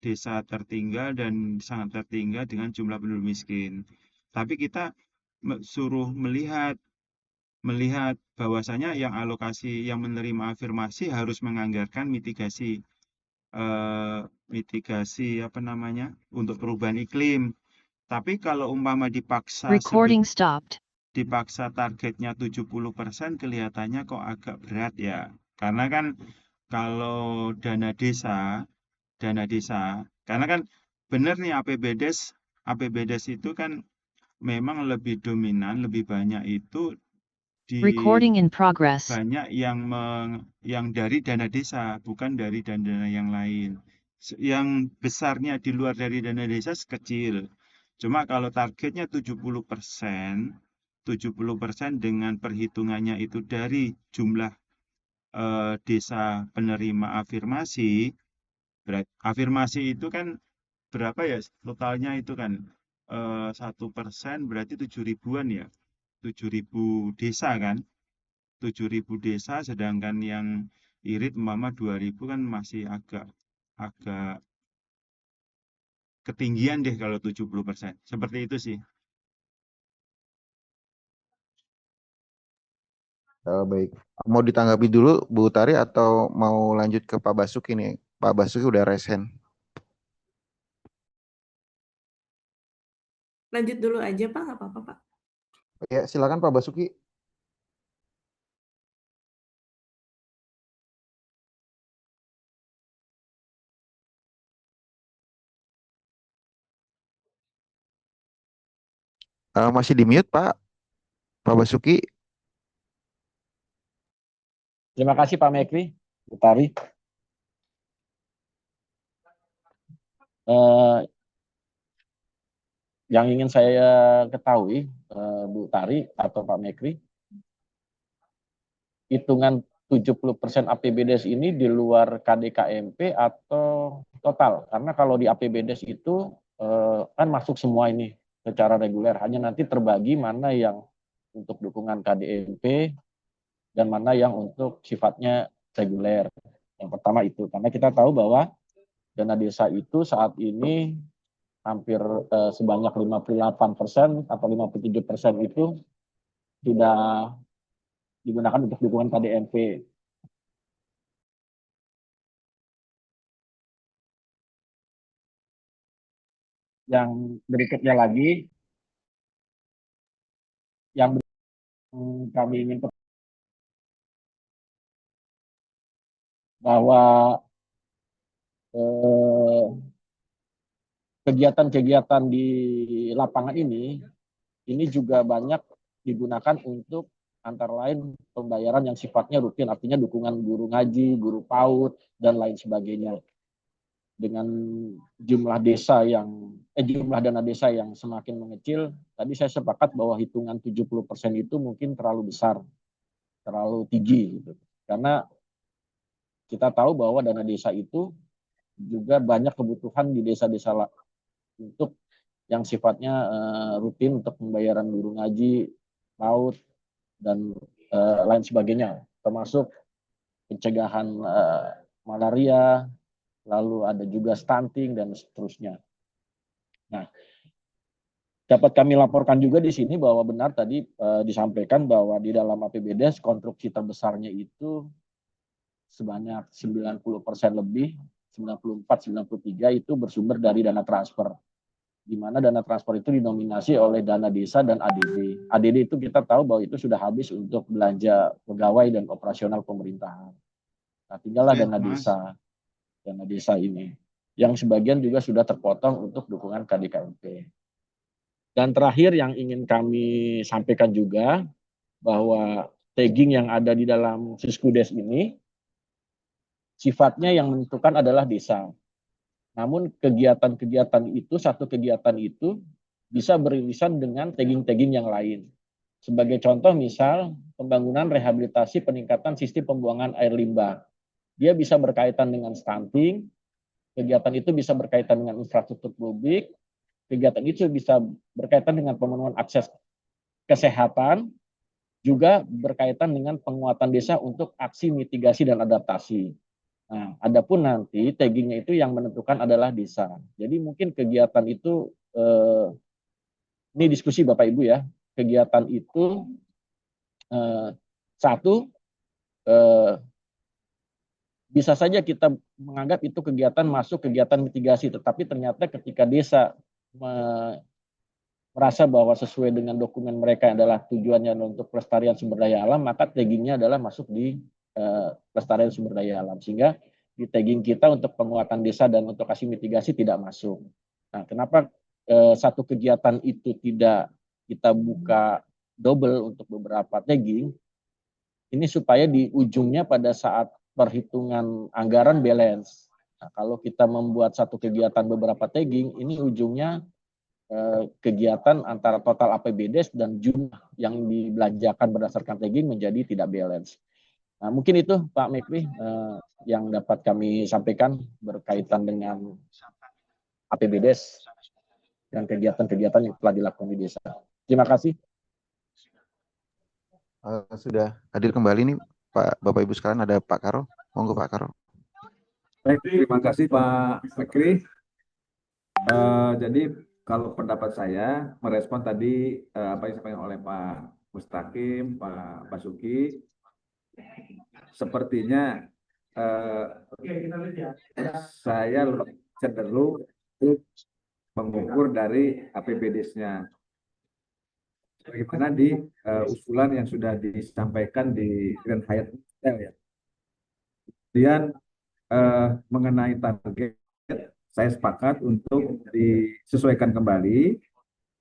desa tertinggal dan sangat tertinggal dengan jumlah penduduk miskin. Tapi kita suruh melihat bahwasanya yang menerima afirmasi harus menganggarkan mitigasi apa namanya untuk perubahan iklim. Tapi kalau umpama dipaksa targetnya 70% kelihatannya kok agak berat ya. Karena kan kalau dana desa, karena kan benar nih APBDes itu kan memang lebih dominan, lebih banyak itu banyak yang dari dana desa, bukan dari dana yang lain. Yang besarnya di luar dari dana desa kecil. Cuma kalau targetnya 70% dengan perhitungannya itu dari jumlah desa penerima afirmasi, afirmasi itu kan berapa ya totalnya itu kan 1% berarti 7.000-an ya, 7.000 desa kan, 7.000 desa, sedangkan yang irit umpama 2.000 kan masih agak ketinggian deh kalau 70%. Seperti itu sih. Baik, mau ditanggapi dulu Bu Tari atau mau lanjut ke Pak Basuki nih? Pak Basuki udah raise hand. Lanjut dulu aja Pak, nggak apa-apa Pak. Ya, silakan Pak Basuki. Masih di mute Pak Basuki. Terima kasih Pak Mekri, Bu Tari. Yang ingin saya ketahui, Bu Tari atau Pak Mekri, hitungan 70% APBDes ini di luar KDKMP atau total? Karena kalau di APBDes itu kan masuk semua ini secara reguler, hanya nanti terbagi mana yang untuk dukungan KDMP dan mana yang untuk sifatnya reguler. Yang pertama itu, karena kita tahu bahwa dana desa itu saat ini hampir sebanyak 58% atau 57% itu tidak digunakan untuk dukungan KDMP. Yang berikutnya lagi, yang kami ingin bahwa kegiatan-kegiatan di lapangan ini juga banyak digunakan untuk antara lain pembayaran yang sifatnya rutin, artinya dukungan guru ngaji, guru PAUD, dan lain sebagainya. Dengan jumlah dana desa yang semakin mengecil, tadi saya sepakat bahwa hitungan 70% itu mungkin terlalu besar, terlalu tinggi gitu. Karena kita tahu bahwa dana desa itu juga banyak kebutuhan di desa-desa untuk yang sifatnya rutin untuk pembayaran guru ngaji, PAUD, dan lain sebagainya, termasuk pencegahan malaria, lalu ada juga stunting dan seterusnya. Nah, dapat kami laporkan juga di sini bahwa benar tadi disampaikan bahwa di dalam APBDes konstruksi terbesarnya itu sebanyak 90% lebih, 94-93 itu bersumber dari dana transfer. Di mana dana transfer itu dinominasi oleh dana desa dan ADD. ADD itu kita tahu bahwa itu sudah habis untuk belanja pegawai dan operasional pemerintahan. Nah, tinggallah dana desa ini, yang sebagian juga sudah terpotong untuk dukungan KDKMP. Dan terakhir yang ingin kami sampaikan juga, bahwa tagging yang ada di dalam Siskudes ini, sifatnya yang menentukan adalah desa. Namun kegiatan-kegiatan itu, satu kegiatan itu bisa beririsan dengan tagging-tagging yang lain. Sebagai contoh misal pembangunan rehabilitasi peningkatan sistem pembuangan air limbah. Dia bisa berkaitan dengan stunting, kegiatan itu bisa berkaitan dengan infrastruktur publik, kegiatan itu bisa berkaitan dengan pemenuhan akses kesehatan, juga berkaitan dengan penguatan desa untuk aksi mitigasi dan adaptasi. Nah, adapun nanti taggingnya itu yang menentukan adalah desa. Jadi mungkin kegiatan itu ini diskusi Bapak Ibu ya. Kegiatan itu satu bisa saja kita menganggap itu kegiatan masuk kegiatan mitigasi, tetapi ternyata ketika desa merasa bahwa sesuai dengan dokumen mereka adalah tujuannya untuk pelestarian sumber daya alam, maka taggingnya adalah masuk di pelestarian sumber daya alam, sehingga di tagging kita untuk penguatan desa dan untuk aksi mitigasi tidak masuk. Nah, kenapa satu kegiatan itu tidak kita buka double untuk beberapa tagging? Ini supaya di ujungnya pada saat perhitungan anggaran balance. Nah, kalau kita membuat satu kegiatan beberapa tagging, ini ujungnya kegiatan antara total APBD dan jumlah yang dibelanjakan berdasarkan tagging menjadi tidak balance. Nah, mungkin itu Pak Mekri yang dapat kami sampaikan berkaitan dengan APBD dan kegiatan-kegiatan yang telah dilakukan di desa. Terima kasih. Sudah hadir kembali nih Bapak Ibu sekalian, ada Pak Karo. Monggo Pak Karo. Baik, terima kasih Pak Mekri. Jadi kalau pendapat saya merespon tadi apa yang disampaikan oleh Pak Mustaqim, Pak Basuki, sepertinya saya cenderung mengukur dari APBD-nya. Bagaimana di usulan yang sudah disampaikan di Grand Hyatt Hotel ya. Kemudian mengenai target, saya sepakat untuk disesuaikan kembali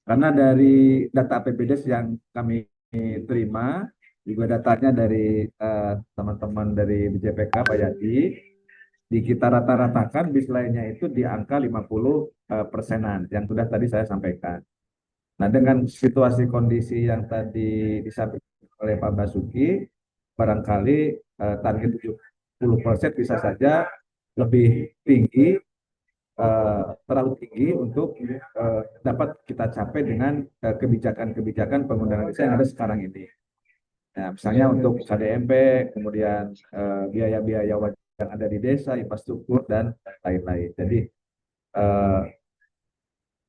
karena dari data APBD yang kami terima juga datanya dari teman-teman dari BJPK Pak Yadi, di kita rata-ratakan baseline-nya itu di angka 50%-an yang sudah tadi saya sampaikan. Nah, dengan situasi kondisi yang tadi disampaikan oleh Pak Basuki, barangkali target 70% bisa saja lebih tinggi, terlalu tinggi untuk dapat kita capai dengan kebijakan-kebijakan penggunaan desa yang ada sekarang ini. Nah, misalnya untuk KDMP, kemudian biaya-biaya wajib yang ada di desa, infrastruktur, dan lain-lain. Jadi,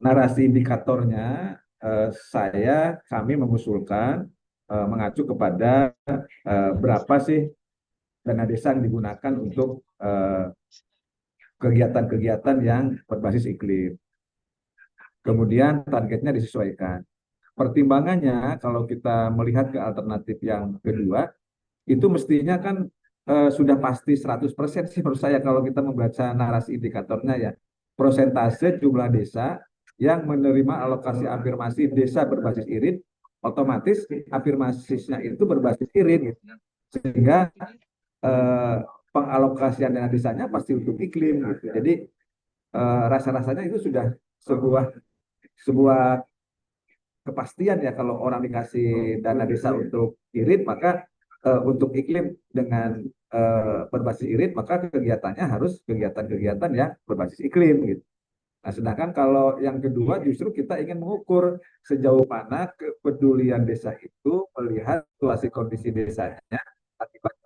narasi indikatornya kami mengusulkan mengacu kepada berapa sih dana desa yang digunakan untuk kegiatan-kegiatan yang berbasis iklim. Kemudian targetnya disesuaikan. Pertimbangannya kalau kita melihat ke alternatif yang kedua, itu mestinya kan sudah pasti 100% sih menurut saya kalau kita membaca narasi indikatornya ya. Persentase jumlah desa yang menerima alokasi afirmasi desa berbasis IRID, otomatis afirmasinya itu berbasis IRID, gitu. Sehingga pengalokasian dana desanya pasti untuk iklim, gitu. Jadi rasa-rasanya itu sudah sebuah kepastian ya, kalau orang dikasih dana desa untuk IRID, maka untuk iklim dengan berbasis IRID, maka kegiatannya harus kegiatan-kegiatan yang berbasis iklim, gitu. Nah, sedangkan kalau yang kedua justru kita ingin mengukur sejauh mana kepedulian desa itu melihat situasi kondisi desanya akibat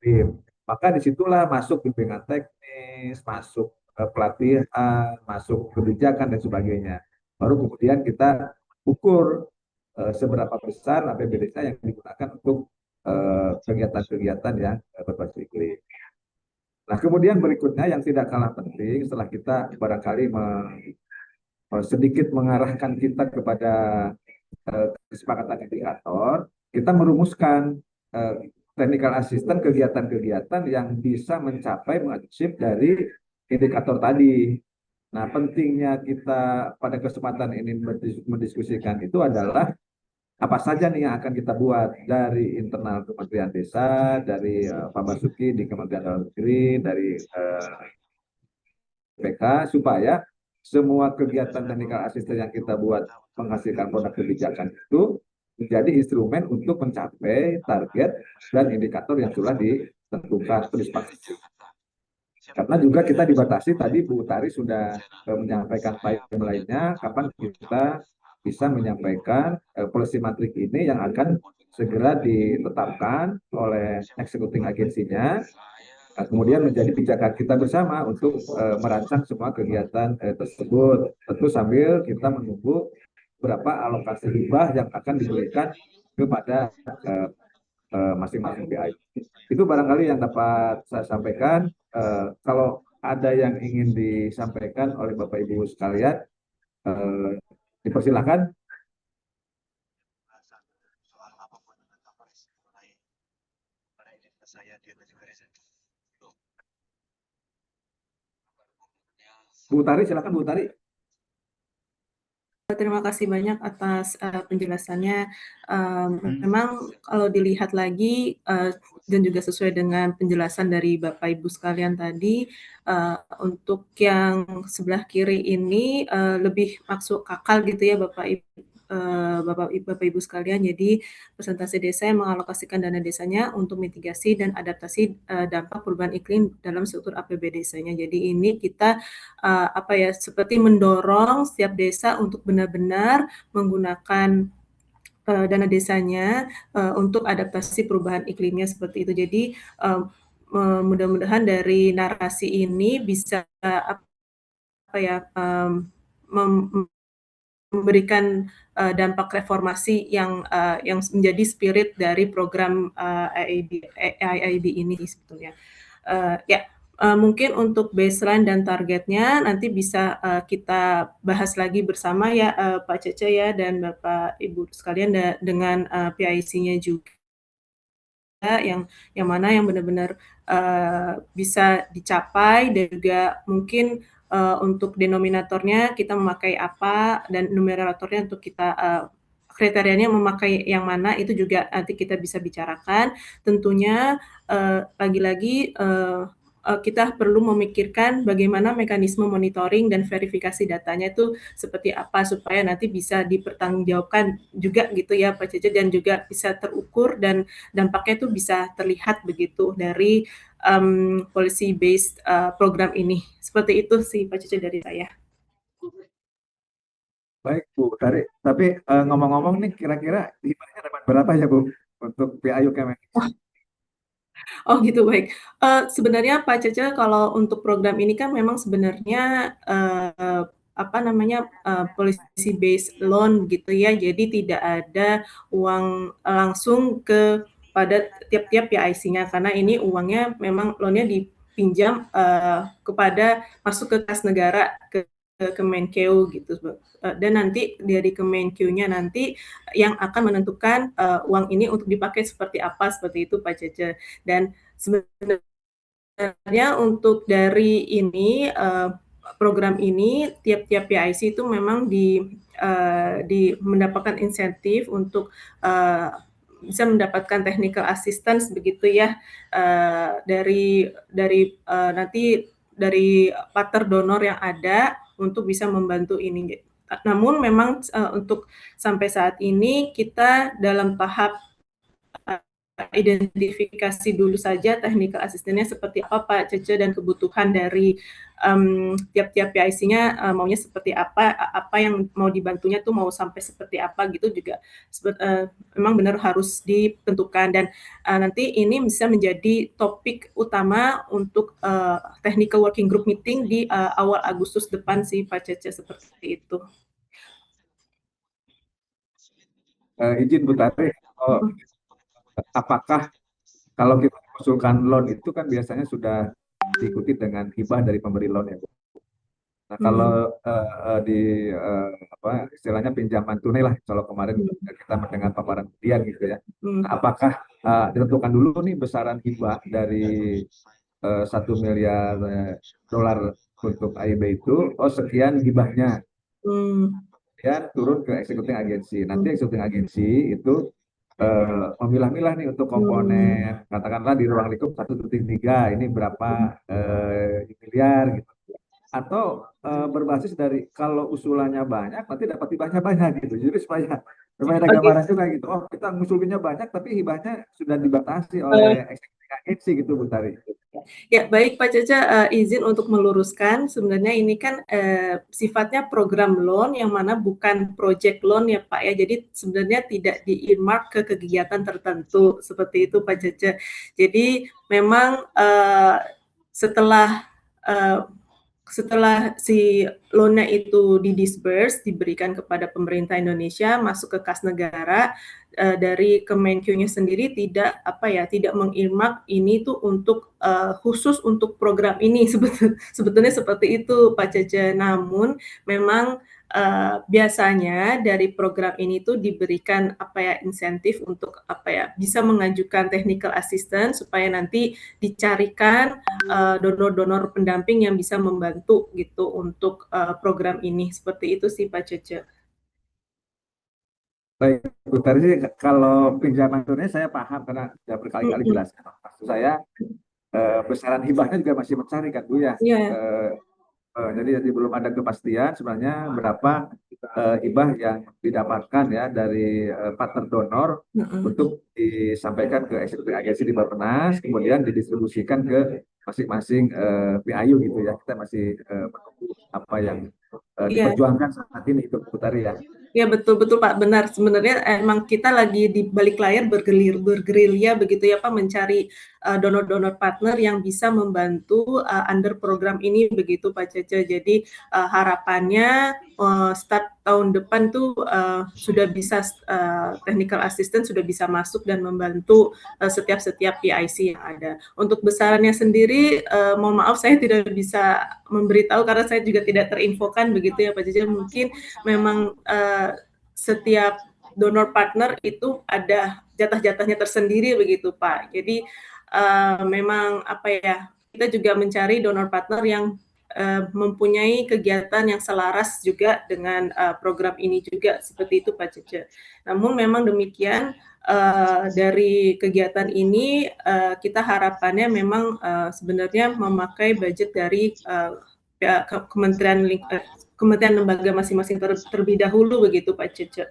iklim. Maka disitulah masuk bimbingan teknis, masuk pelatihan, masuk kebijakan dan sebagainya. Baru kemudian kita ukur seberapa besar APBD yang digunakan untuk kegiatan-kegiatan yang berbasis iklim. Nah, kemudian berikutnya yang tidak kalah penting, setelah kita barangkali sedikit mengarahkan kita kepada kesepakatan indikator, kita merumuskan technical assistant kegiatan-kegiatan yang bisa mencapai mengachieve dari indikator tadi. Nah, pentingnya kita pada kesempatan ini mendiskusikan itu adalah apa saja nih yang akan kita buat dari internal Kementerian Desa, dari Pak Basuki di Kementerian Dalam Negeri, dari PK, supaya semua kegiatan technical assistant yang kita buat menghasilkan produk kebijakan itu menjadi instrumen untuk mencapai target dan indikator yang sudah ditentukan terus pasti. Karena juga kita dibatasi, tadi Bu Tari sudah menyampaikan lainnya, kapan kita bisa menyampaikan policy matrix ini yang akan segera ditetapkan oleh eksekutif agensinya, kemudian menjadi pijakan kita bersama untuk merancang semua kegiatan tersebut. Tentu sambil kita menunggu berapa alokasi hibah yang akan diberikan kepada masing-masing PI. Itu barangkali yang dapat saya sampaikan. Kalau ada yang ingin disampaikan oleh Bapak Ibu sekalian, dipersilakan. Bu Tari, silakan Bu Tari. Terima kasih banyak atas penjelasannya. Memang kalau dilihat lagi dan juga sesuai dengan penjelasan dari Bapak Ibu sekalian tadi, untuk yang sebelah kiri ini lebih masuk akal gitu ya Bapak Ibu sekalian. Jadi presentasi desa yang mengalokasikan dana desanya untuk mitigasi dan adaptasi dampak perubahan iklim dalam struktur APBD desanya. Jadi ini kita seperti mendorong setiap desa untuk benar-benar menggunakan dana desanya untuk adaptasi perubahan iklimnya seperti itu. Jadi mudah-mudahan dari narasi ini bisa memberikan dampak reformasi yang menjadi spirit dari program IIB ini sebetulnya. Mungkin untuk baseline dan targetnya nanti bisa kita bahas lagi bersama ya Pak Cece ya dan Bapak Ibu sekalian dengan PIC-nya juga yang mana yang benar-benar bisa dicapai, dan juga mungkin untuk denominatornya kita memakai apa dan numeratornya untuk kita kriterianya memakai yang mana, itu juga nanti kita bisa bicarakan. Tentunya lagi-lagi kita perlu memikirkan bagaimana mekanisme monitoring dan verifikasi datanya itu seperti apa supaya nanti bisa dipertanggungjawabkan juga gitu ya Pak Cece, dan juga bisa terukur dan dampaknya itu bisa terlihat begitu dari policy based program ini. Seperti itu sih Pak Cece dari saya. Baik Bu Tari, tapi ngomong-ngomong nih kira-kira hibahnya dapat berapa ya Bu untuk PAYU Kemen? Oh gitu, baik. Sebenarnya Pak Cece kalau untuk program ini kan memang sebenarnya policy based loan gitu ya, jadi tidak ada uang langsung kepada tiap-tiap PIC-nya, karena ini uangnya memang loannya dipinjam kepada masuk ke kas negara, ke Kemenkeu gitu, dan nanti dari Kemenkeu-nya nanti yang akan menentukan uang ini untuk dipakai seperti apa, seperti itu Pak Cece. Dan sebenarnya untuk dari ini program ini tiap-tiap PIC itu memang mendapatkan insentif untuk bisa mendapatkan technical assistance begitu ya dari nanti dari partner donor yang ada untuk bisa membantu ini. Namun memang untuk sampai saat ini kita dalam tahap identifikasi dulu saja technical assistance-nya seperti apa Pak Cece, dan kebutuhan dari tiap-tiap PIC-nya maunya seperti apa yang mau dibantunya tuh mau sampai seperti apa gitu juga memang benar harus ditentukan, dan nanti ini bisa menjadi topik utama untuk technical working group meeting di awal Agustus depan sih Pak Cece, seperti itu. Izin Bu Tari, apakah kalau kita mengusulkan loan itu kan biasanya sudah diikuti dengan hibah dari pemberi loan ya Bu? Nah kalau istilahnya pinjaman tunai lah, kalau kemarin kita mendengar paparan Dian gitu ya. Nah, apakah ditentukan dulu nih besaran hibah dari 1 miliar dolar untuk AIB itu, sekian hibahnya. Kemudian turun ke eksekutif agensi. Nanti eksekutif agensi itu memilah-milah nih untuk komponen, katakanlah di ruang lingkup 1,3 ini berapa miliar gitu, atau berbasis dari kalau usulannya banyak nanti dapat hibahnya banyak gitu, jadi supaya Supaya ada Oke. gambaran juga gitu. Oh, kita ngusulnya banyak tapi hibahnya sudah dibatasi oleh eksekutif agensi gitu, Bu Tari. Ya, baik Pak Caca, izin untuk meluruskan, sebenarnya ini kan sifatnya program loan yang mana bukan project loan ya Pak ya, jadi sebenarnya tidak di-earmark ke kegiatan tertentu, seperti itu Pak Caca. Jadi memang setelah si loan-nya itu didisburse, diberikan kepada pemerintah Indonesia, masuk ke kas negara, dari Kemenkyu-nya sendiri tidak meng-earmark ini tuh untuk khusus untuk program ini sebetulnya seperti itu Pak Caca. Namun memang biasanya dari program ini tuh diberikan insentif untuk bisa mengajukan technical assistance supaya nanti dicarikan donor-donor pendamping yang bisa membantu gitu untuk program ini. Seperti itu sih Pak Caca. Baik, Bu Tari sih kalau pinjaman tunai saya paham karena sudah berkali-kali jelaskan. Maksud saya besaran hibahnya juga masih mencari kan Bu ya. Iya. Jadi belum ada kepastian sebenarnya berapa hibah yang didapatkan ya dari partner donor untuk disampaikan ke eksekutif agensi di Bappenas, kemudian didistribusikan ke masing-masing PIU gitu ya. Kita masih menunggu apa yang diperjuangkan saat ini itu Bu Tari ya. Ya betul Pak, benar. Sebenarnya emang kita lagi di balik layar bergerilya begitu ya Pak, mencari donor-donor partner yang bisa membantu under program ini begitu Pak Caca. Jadi harapannya start tahun depan tuh sudah bisa technical assistant sudah bisa masuk dan membantu setiap PIC yang ada. Untuk besarannya sendiri, mohon maaf saya tidak bisa memberitahu karena saya juga tidak terinfokan begitu ya Pak Caca. Mungkin memang setiap donor partner itu ada jatah-jatahnya tersendiri begitu Pak. Jadi memang kita juga mencari donor partner yang mempunyai kegiatan yang selaras juga dengan program ini juga seperti itu Pak Caca. Namun memang demikian dari kegiatan ini kita harapannya memang sebenarnya memakai budget dari Kementerian lembaga masing-masing terlebih dahulu begitu Pak Caca.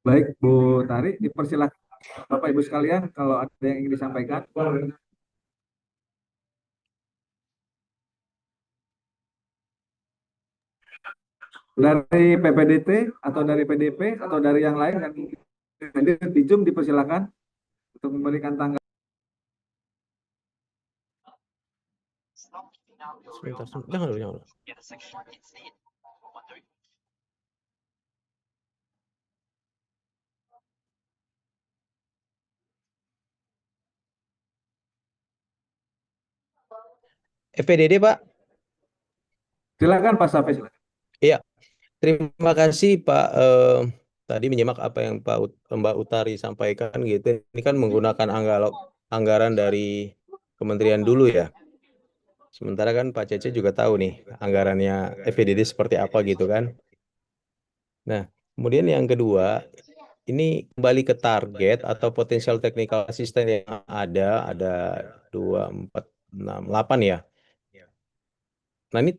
Baik Bu Tari, dipersilakan Bapak Ibu sekalian kalau ada yang ingin disampaikan. Dari PPDT atau dari PDP atau dari yang lain yang hadir di Zoom dipersilakan untuk memberikan tanggapan. Sebentar, jangan. EPDD Pak. Silakan Pak Safi. Iya, terima kasih Pak. Tadi menyimak apa yang Mbak Utari sampaikan gitu. Ini kan menggunakan anggaran dari kementerian dulu ya. Sementara kan Pak Cece juga tahu nih anggarannya EPDD seperti apa gitu kan. Nah, kemudian yang kedua, ini kembali ke target atau potensial technical assistant yang ada 2, 4, 6, 8 ya. Nah, ini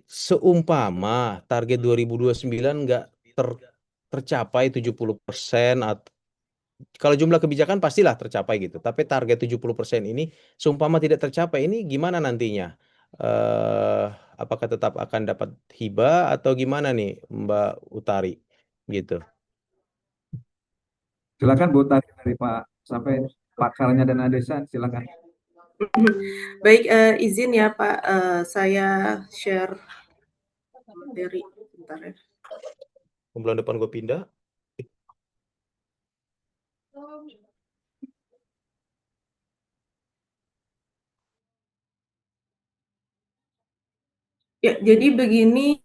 seumpama target 2029 nggak tercapai 70% atau kalau jumlah kebijakan pastilah tercapai gitu. Tapi target 70% ini seumpama tidak tercapai, ini gimana nantinya? Apakah tetap akan dapat hibah atau gimana nih Mbak Utari gitu? Silakan Bu Tari dari Pak sampai pakarnya dana desa, silakan. Baik, izin ya Pak, saya share materi bentar ya. Bulan depan gue pindah. Ya, jadi begini,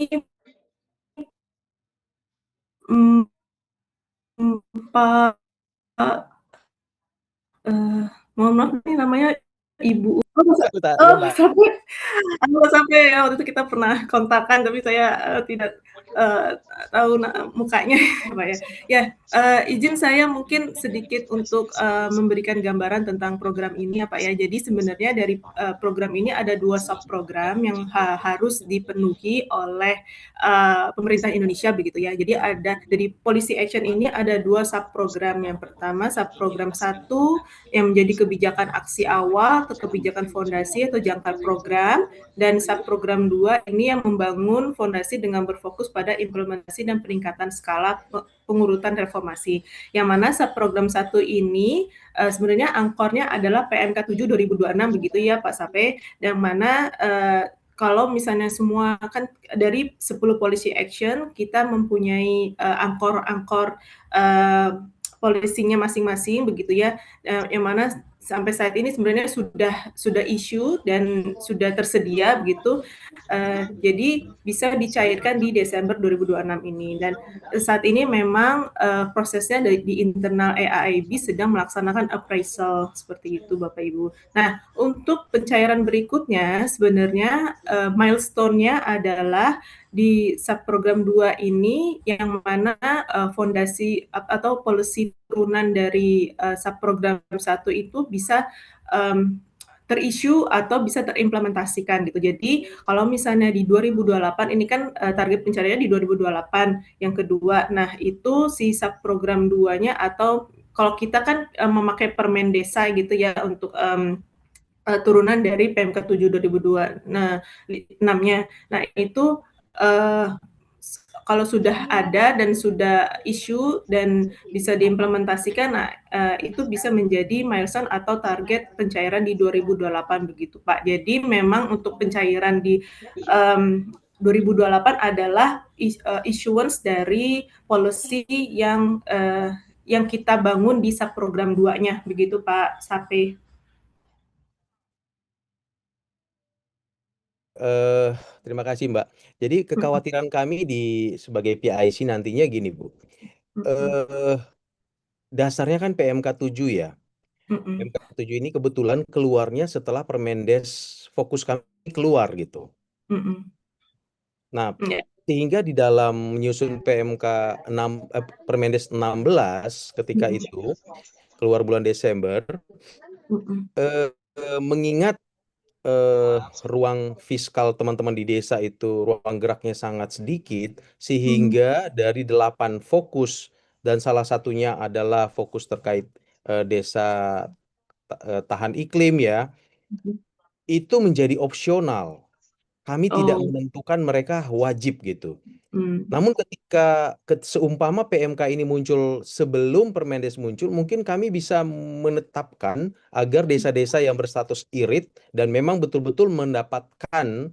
Pak, mohon maaf nih namanya Ibu. Sampai waktu itu kita pernah kontakan tapi saya tidak tahu mukanya Pak ya. Ya, izin saya mungkin sedikit untuk memberikan gambaran tentang program ini ya Pak ya. Jadi sebenarnya dari program ini ada 2 subprogram yang harus dipenuhi oleh pemerintah Indonesia begitu ya. Jadi ada dari Policy Action ini ada 2 subprogram. Yang pertama subprogram 1 yang menjadi kebijakan aksi awal atau kebijakan fondasi atau jangkar program, dan subprogram 2 ini yang membangun fondasi dengan berfokus pada implementasi dan peningkatan skala pengurutan reformasi. Yang mana subprogram 1 ini sebenarnya angkornya adalah PMK 7 2026 begitu ya Pak Sape, yang mana kalau misalnya semua kan dari 10 policy action kita mempunyai angkor-angkor polisinya masing-masing begitu ya, yang mana sampai saat ini sebenarnya sudah isu dan sudah tersedia begitu, jadi bisa dicairkan di Desember 2026 ini. Dan saat ini memang prosesnya di internal EAIB sedang melaksanakan appraisal seperti itu Bapak Ibu. Nah, untuk pencairan berikutnya sebenarnya milestone-nya adalah di subprogram 2 ini yang mana fondasi atau policy turunan dari subprogram 1 itu bisa terisu atau bisa terimplementasikan gitu. Jadi kalau misalnya di 2028 ini kan target pencariannya di 2028 yang kedua. Nah, itu si subprogram 2-nya atau kalau kita kan memakai Permen Desa gitu ya untuk turunan dari PMK 7 2002. Nah, 6-nya. Nah, itu kalau sudah ada dan sudah isu dan bisa diimplementasikan, nah, itu bisa menjadi milestone atau target pencairan di 2028 begitu Pak. Jadi memang untuk pencairan di 2028 adalah issuance dari policy yang kita bangun di subprogram 2-nya begitu Pak Sape. Terima kasih Mbak. Jadi kekhawatiran kami sebagai PIC nantinya gini Bu. Dasarnya kan PMK 7 ya. PMK 7 ini kebetulan keluarnya setelah Permendes fokus kami keluar gitu. Nah, sehingga di dalam menyusun PMK Permendes 16 ketika itu keluar bulan Desember, mengingat ruang fiskal teman-teman di desa itu ruang geraknya sangat sedikit, sehingga dari 8 fokus dan salah satunya adalah fokus terkait desa tahan iklim ya, itu menjadi opsional. Kami tidak menentukan mereka wajib gitu. Namun ketika seumpama PMK ini muncul sebelum Permendes muncul, mungkin kami bisa menetapkan agar desa-desa yang berstatus IRIT dan memang betul-betul mendapatkan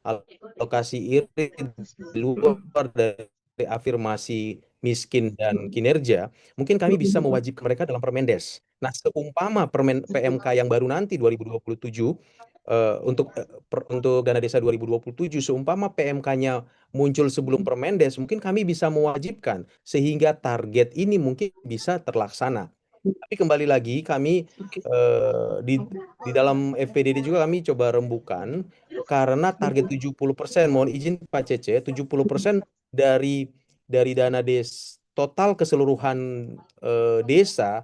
alokasi IRIT di luar dari afirmasi miskin dan kinerja, mungkin kami bisa mewajibkan mereka dalam Permendes. Nah, seumpama PMK yang baru nanti 2027 untuk dana desa 2027, seumpama PMK-nya muncul sebelum Permendes, mungkin kami bisa mewajibkan sehingga target ini mungkin bisa terlaksana. Tapi kembali lagi kami di dalam FPDD juga kami coba rembukan karena target 70%, mohon izin Pak Cece, 70% dari dana total keseluruhan desa,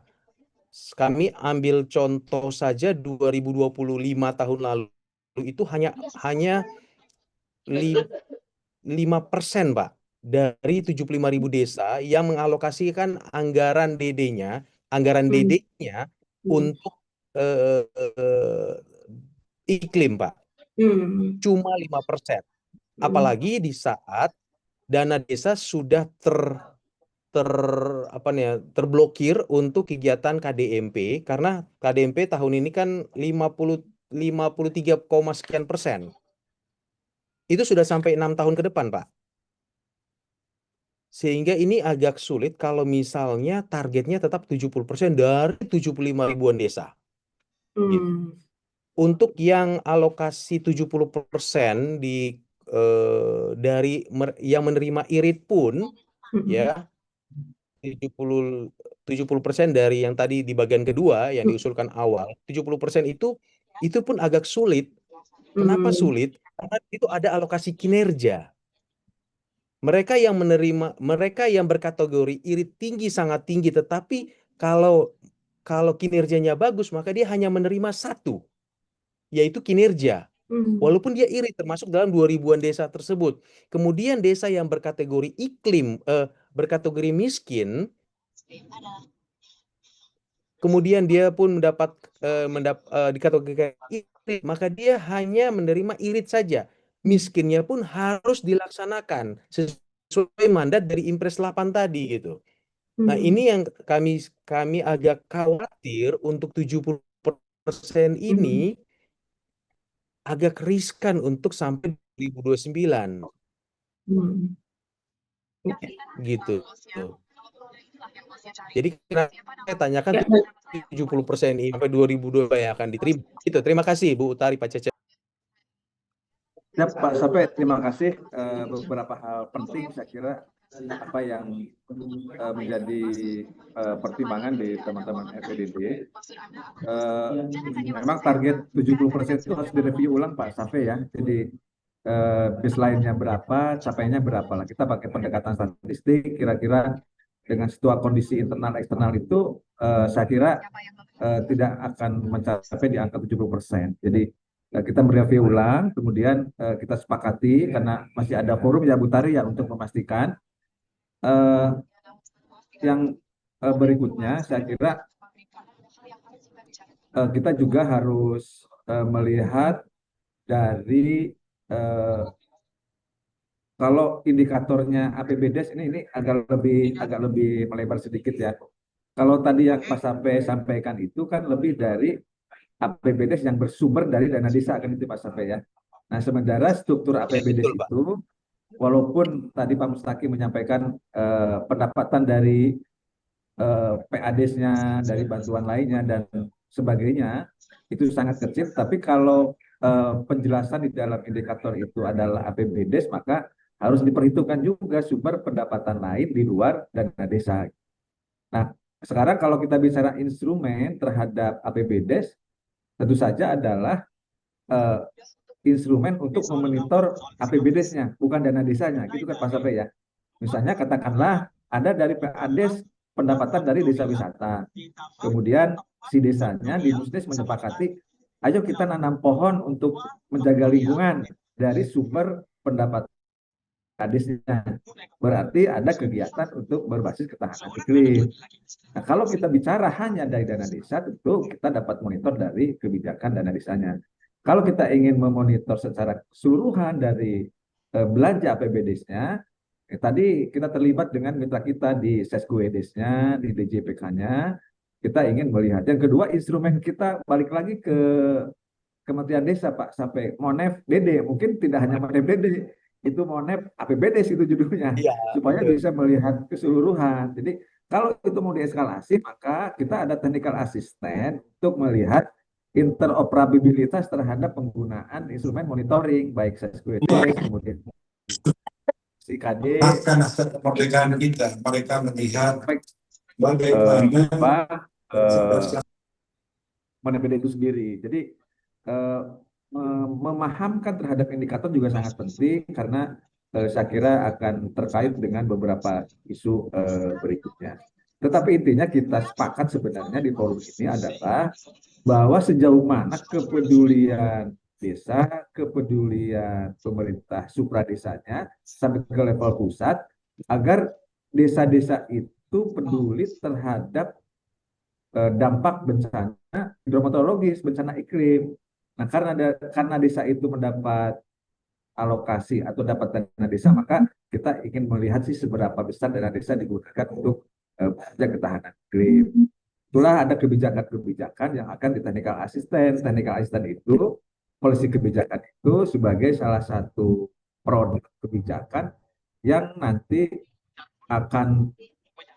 kami ambil contoh saja 2025 tahun lalu itu hanya 5% Pak dari 75.000 desa yang mengalokasikan anggaran DD-nya untuk iklim Pak. Cuma 5%. Apalagi di saat dana desa sudah terblokir untuk kegiatan KDMP karena KDMP tahun ini kan 53, sekian persen. Itu sudah sampai 6 tahun ke depan, Pak. Sehingga ini agak sulit kalau misalnya targetnya tetap 70% dari 75 ribuan desa. Gitu. Untuk yang alokasi 70% dari yang menerima IRIT pun ya 70% dari yang tadi di bagian kedua yang diusulkan awal, 70% itu pun agak sulit. Kenapa sulit? Karena itu ada alokasi kinerja. Mereka yang berkategori irit tinggi, sangat tinggi, tetapi kalau kinerjanya bagus, maka dia hanya menerima satu, yaitu kinerja. Walaupun dia irit, termasuk dalam 2000-an desa tersebut. Kemudian desa yang berkategori berkategori miskin, kemudian dia pun dikategorikan irit, maka dia hanya menerima irit saja. Miskinnya pun harus dilaksanakan sesuai mandat dari Impres 8 tadi gitu. Nah, ini yang kami agak khawatir untuk 70% ini agak riskan untuk sampai 2029. Gitu. Jadi saya tanyakan 70% ini sampai 2022 yang akan diterima. Itu. Terima kasih Bu Utari, Pak Cece. Ya, Pak Sape, terima kasih. Beberapa hal penting saya kira apa yang menjadi pertimbangan di teman-teman FEDD. Memang target 70% itu harus direview ulang Pak Sape ya. Jadi baseline-nya berapa, capainya berapa lah. Kita pakai pendekatan statistik, kira-kira dengan situasi kondisi internal eksternal itu saya kira tidak akan mencapai di angka 70%. Jadi kita mereview ulang, kemudian kita sepakati karena masih ada forum ya Bu Tari ya untuk memastikan. Yang berikutnya saya kira kita juga harus melihat dari kalau indikatornya APBDes ini agak lebih melebar sedikit ya. Kalau tadi yang Pak Sape sampaikan itu kan lebih dari APBDes yang bersumber dari dana desa kan itu Pak Sape ya. Nah, sementara struktur APBDes itu walaupun tadi Pak Mustaki menyampaikan pendapatan dari PADes-nya, dari bantuan lainnya dan sebagainya itu sangat kecil, tapi kalau penjelasan di dalam indikator itu adalah APBDes, maka harus diperhitungkan juga sumber pendapatan lain di luar dana desa. Nah, sekarang kalau kita bicara instrumen terhadap APBDes, tentu saja adalah instrumen untuk memonitor APBDes-nya, bukan dana desanya, gitu kan Pak Sape ya. Misalnya katakanlah ada dari PADes pendapatan dari desa wisata, kemudian si desanya di Musdes menyepakati, ayo kita nanam pohon untuk menjaga lingkungan dari sumber pendapatan PADesnya. Berarti ada kegiatan untuk berbasis ketahanan iklim. Nah, kalau kita bicara hanya dari dana desa, tentu kita dapat monitor dari kebijakan dana desanya. Kalau kita ingin memonitor secara keseluruhan dari belanja APBDes-nya, tadi kita terlibat dengan mitra kita di Seskuedesnya, di DJPK-nya, kita ingin melihat. Yang kedua, instrumen kita balik lagi ke Kementerian Desa, Pak, sampai Monef DD. Mungkin tidak hanya Monef DD, itu Monef APBDes itu judulnya, supaya bisa melihat keseluruhan. Jadi kalau itu mau dieskalasi, maka kita ada technical assistant untuk melihat interoperabilitas terhadap penggunaan instrumen monitoring, baik Seskuedes, kemudian IKD. Bahkan aspek kemerdekaan kita, mereka melihat bagaimana Monef itu sendiri. Jadi memahamkan terhadap indikator juga sangat penting karena saya kira akan terkait dengan beberapa isu berikutnya. Tetapi intinya kita sepakat sebenarnya di forum ini adalah bahwa sejauh mana kepedulian desa, kepedulian pemerintah supradesanya sampai ke level pusat agar desa-desa itu peduli terhadap dampak bencana hidrometeorologis, bencana iklim. Nah, karena desa itu mendapat alokasi atau dapat dana desa, maka kita ingin melihat sih seberapa besar dana desa digunakan untuk ketahanan iklim. Itulah ada kebijakan-kebijakan yang akan di technical assistant. Technical assistant itu, polisi kebijakan itu sebagai salah satu produk kebijakan yang nanti akan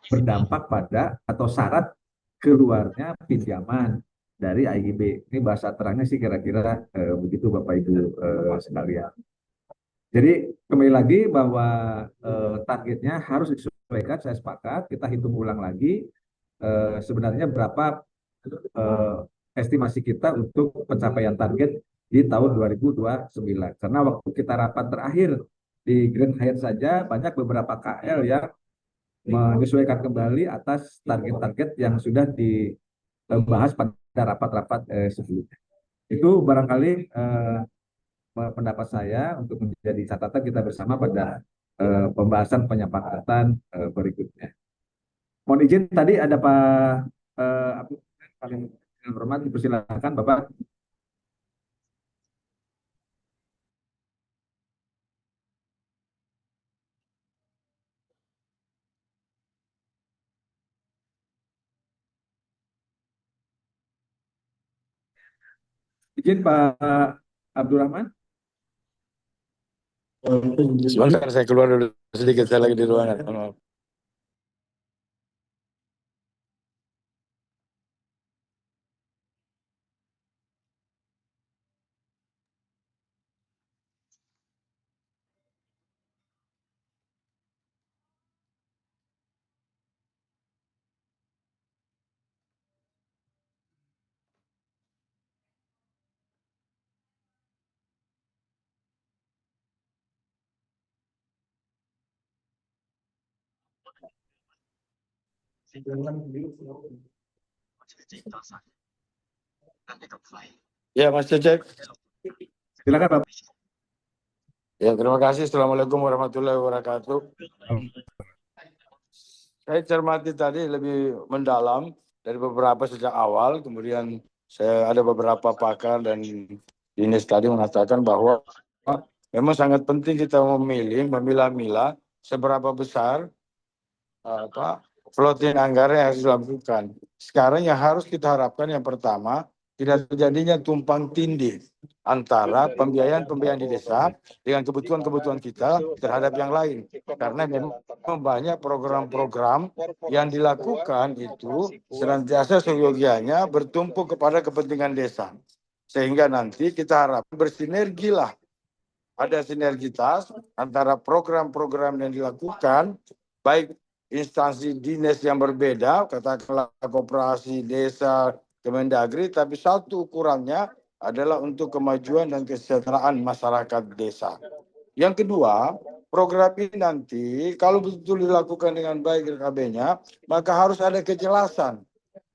berdampak pada atau syarat keluarnya pinjaman dari AIIB. Ini bahasa terangnya sih kira-kira begitu Bapak Ibu sekalian. Jadi kembali lagi bahwa targetnya harus disesuaikan, saya sepakat, kita hitung ulang lagi sebenarnya berapa estimasi kita untuk pencapaian target di tahun 2029. Karena waktu kita rapat terakhir di Grand Hyatt saja banyak beberapa KL yang menyesuaikan kembali atas target-target yang sudah dibahas pada rapat-rapat sebelumnya. Itu barangkali pendapat saya untuk menjadi catatan kita bersama pada pembahasan penyepakatan berikutnya. Mohon izin tadi ada Pak paling hormat, dipersilakan Bapak. Izin Pak Abdurrahman. Sebentar, saya keluar dulu sedikit, saya lagi di ruangan. Maaf. Ya, Mas Cecep. Silakan Bapak. Ya, terima kasih. Assalamualaikum warahmatullahi wabarakatuh. Saya cermati tadi lebih mendalam dari beberapa sejak awal, kemudian saya ada beberapa pakar dan dinas tadi mengatakan bahwa memang sangat penting kita memilah-milah seberapa besar floating anggaran yang harus dilakukan. Sekarang yang harus kita harapkan yang pertama, tidak terjadinya tumpang tindih antara pembiayaan di desa dengan kebutuhan-kebutuhan kita terhadap yang lain. Karena memang banyak program-program yang dilakukan itu senantiasa seyogianya bertumpu kepada kepentingan desa. Sehingga nanti kita harap bersinergi lah. Ada sinergitas antara program-program yang dilakukan, baik instansi dinas yang berbeda, katakanlah koperasi, desa, Kemendagri, tapi satu ukurannya adalah untuk kemajuan dan kesejahteraan masyarakat desa. Yang kedua, program ini nanti kalau betul dilakukan dengan baik RKB-nya, maka harus ada kejelasan.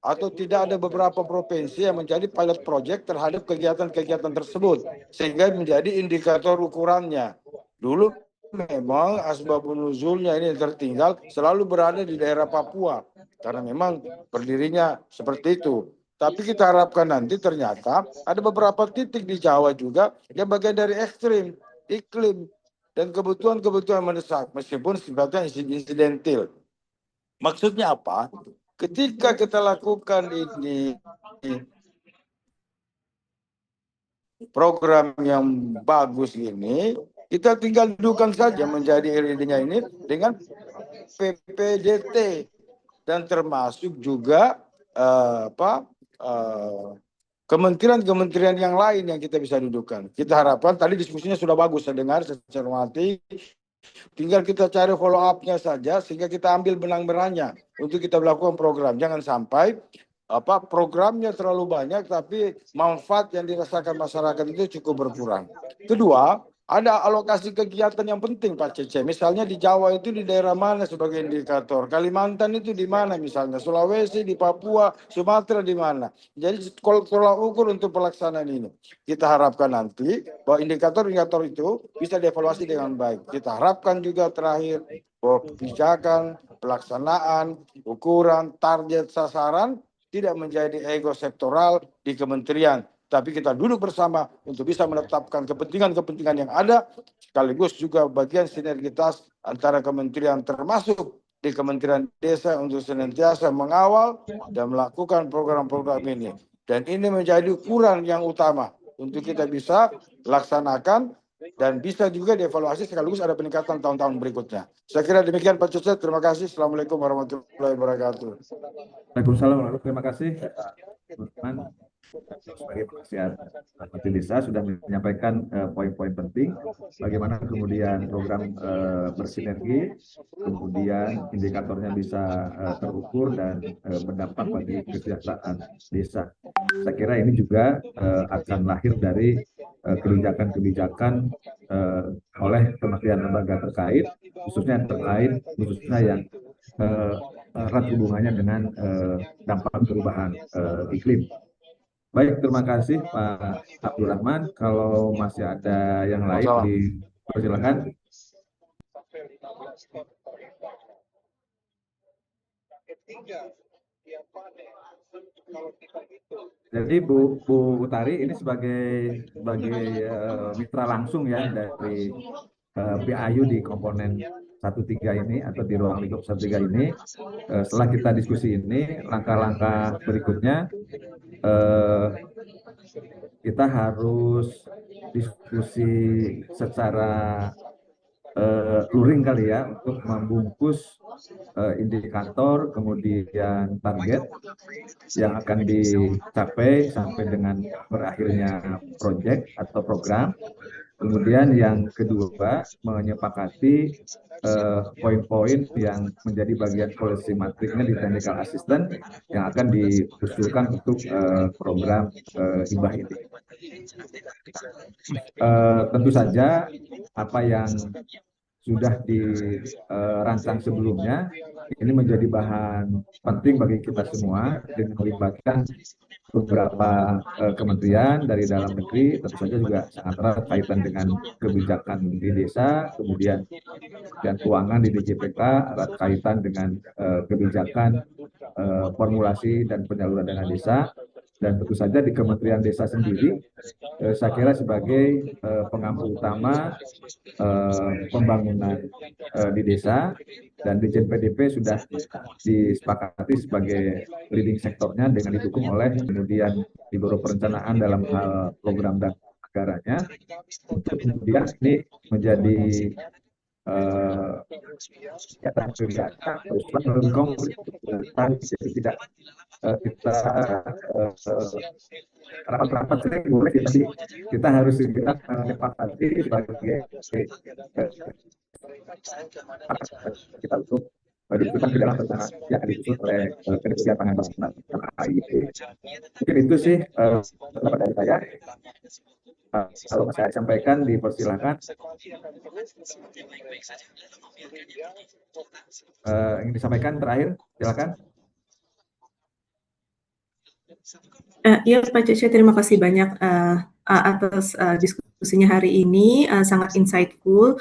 Atau tidak ada beberapa provinsi yang menjadi pilot project terhadap kegiatan-kegiatan tersebut. Sehingga menjadi indikator ukurannya. Dulu memang asbabun nuzulnya ini tertinggal selalu berada di daerah Papua. Karena memang berdirinya seperti itu. Tapi kita harapkan nanti ternyata ada beberapa titik di Jawa juga yang bagian dari ekstrim, iklim, dan kebutuhan-kebutuhan mendesak. Meskipun sifatnya insidentil. Maksudnya apa? Ketika kita lakukan ini program yang bagus ini, kita tinggal dudukan saja menjadi iridinya ini dengan PPDT dan termasuk juga kementerian-kementerian yang lain yang kita bisa dudukan. Kita harapkan tadi diskusinya sudah bagus, saya dengar, saya cermati. Tinggal kita cari follow up-nya saja sehingga kita ambil benang-benangnya untuk kita melakukan program. Jangan sampai programnya terlalu banyak tapi manfaat yang dirasakan masyarakat itu cukup berkurang. Kedua, ada alokasi kegiatan yang penting Pak Cece. Misalnya di Jawa itu di daerah mana sebagai indikator. Kalimantan itu di mana misalnya. Sulawesi, di Papua, Sumatera di mana. Jadi tolak ukur untuk pelaksanaan ini. Kita harapkan nanti bahwa indikator-indikator itu bisa dievaluasi dengan baik. Kita harapkan juga terakhir bahwa kebijakan, pelaksanaan, ukuran, target, sasaran tidak menjadi ego sektoral di kementerian. Tapi kita duduk bersama untuk bisa menetapkan kepentingan-kepentingan yang ada, sekaligus juga bagian sinergitas antara kementerian termasuk di Kementerian Desa untuk senantiasa mengawal dan melakukan program-program ini. Dan ini menjadi ukuran yang utama untuk kita bisa laksanakan dan bisa juga dievaluasi sekaligus ada peningkatan tahun-tahun berikutnya. Saya kira demikian Pak Cece, terima kasih. Assalamualaikum warahmatullahi wabarakatuh. Waalaikumsalam. Terima kasih Pak sebagai penasihat desa sudah menyampaikan poin-poin penting bagaimana kemudian program bersinergi, kemudian indikatornya bisa terukur dan berdampak bagi kesejahteraan desa. Saya kira ini juga akan lahir dari kebijakan-kebijakan oleh kementerian lembaga terkait, khususnya yang erat hubungannya dengan dampak perubahan iklim. Baik, terima kasih Pak Abdurrahman. Kalau masih ada yang lain, dipersilakan. Jadi Bu Utari ini sebagai mitra langsung ya dari PAYU di komponen 13 ini atau di ruang lingkup 13 ini. Setelah kita diskusi ini, langkah-langkah berikutnya kita harus diskusi secara luring kali ya, untuk membungkus indikator, kemudian target yang akan dicapai sampai dengan berakhirnya proyek atau program. Kemudian yang kedua, menyepakati poin-poin yang menjadi bagian policy matrixnya di technical assistant yang akan diusulkan untuk program hibah ini. Tentu saja apa yang sudah dirancang sebelumnya ini menjadi bahan penting bagi kita semua dengan melibatkan beberapa kementerian dari dalam negeri, tentu saja juga sangat erat kaitan dengan kebijakan di desa, kemudian keuangan di DJPK, erat kaitan dengan kebijakan formulasi dan penyaluran dana desa. Dan tentu saja di Kementerian Desa sendiri, saya kira sebagai pengampu utama pembangunan di desa, dan Dirjen PDP sudah disepakati sebagai leading sektornya dengan didukung oleh kemudian di Biro Perencanaan dalam hal program dan anggarannya, untuk kemudian ini menjadi kegiatan terus melalui kongres, jadi tidak kita rapat-rapat sering boleh, tapi kita harus segera menyepakati sebagai kita untuk dibutuhkan ke dalam rencana yang disusun oleh Kementerian Pangan dan KAIP. Mungkin itu sih pendapat dari saya. Kalau saya sampaikan, dipersilakan. Ingin disampaikan terakhir, silakan. Ya Pak Cece, terima kasih banyak atas diskusinya hari ini, sangat insightful.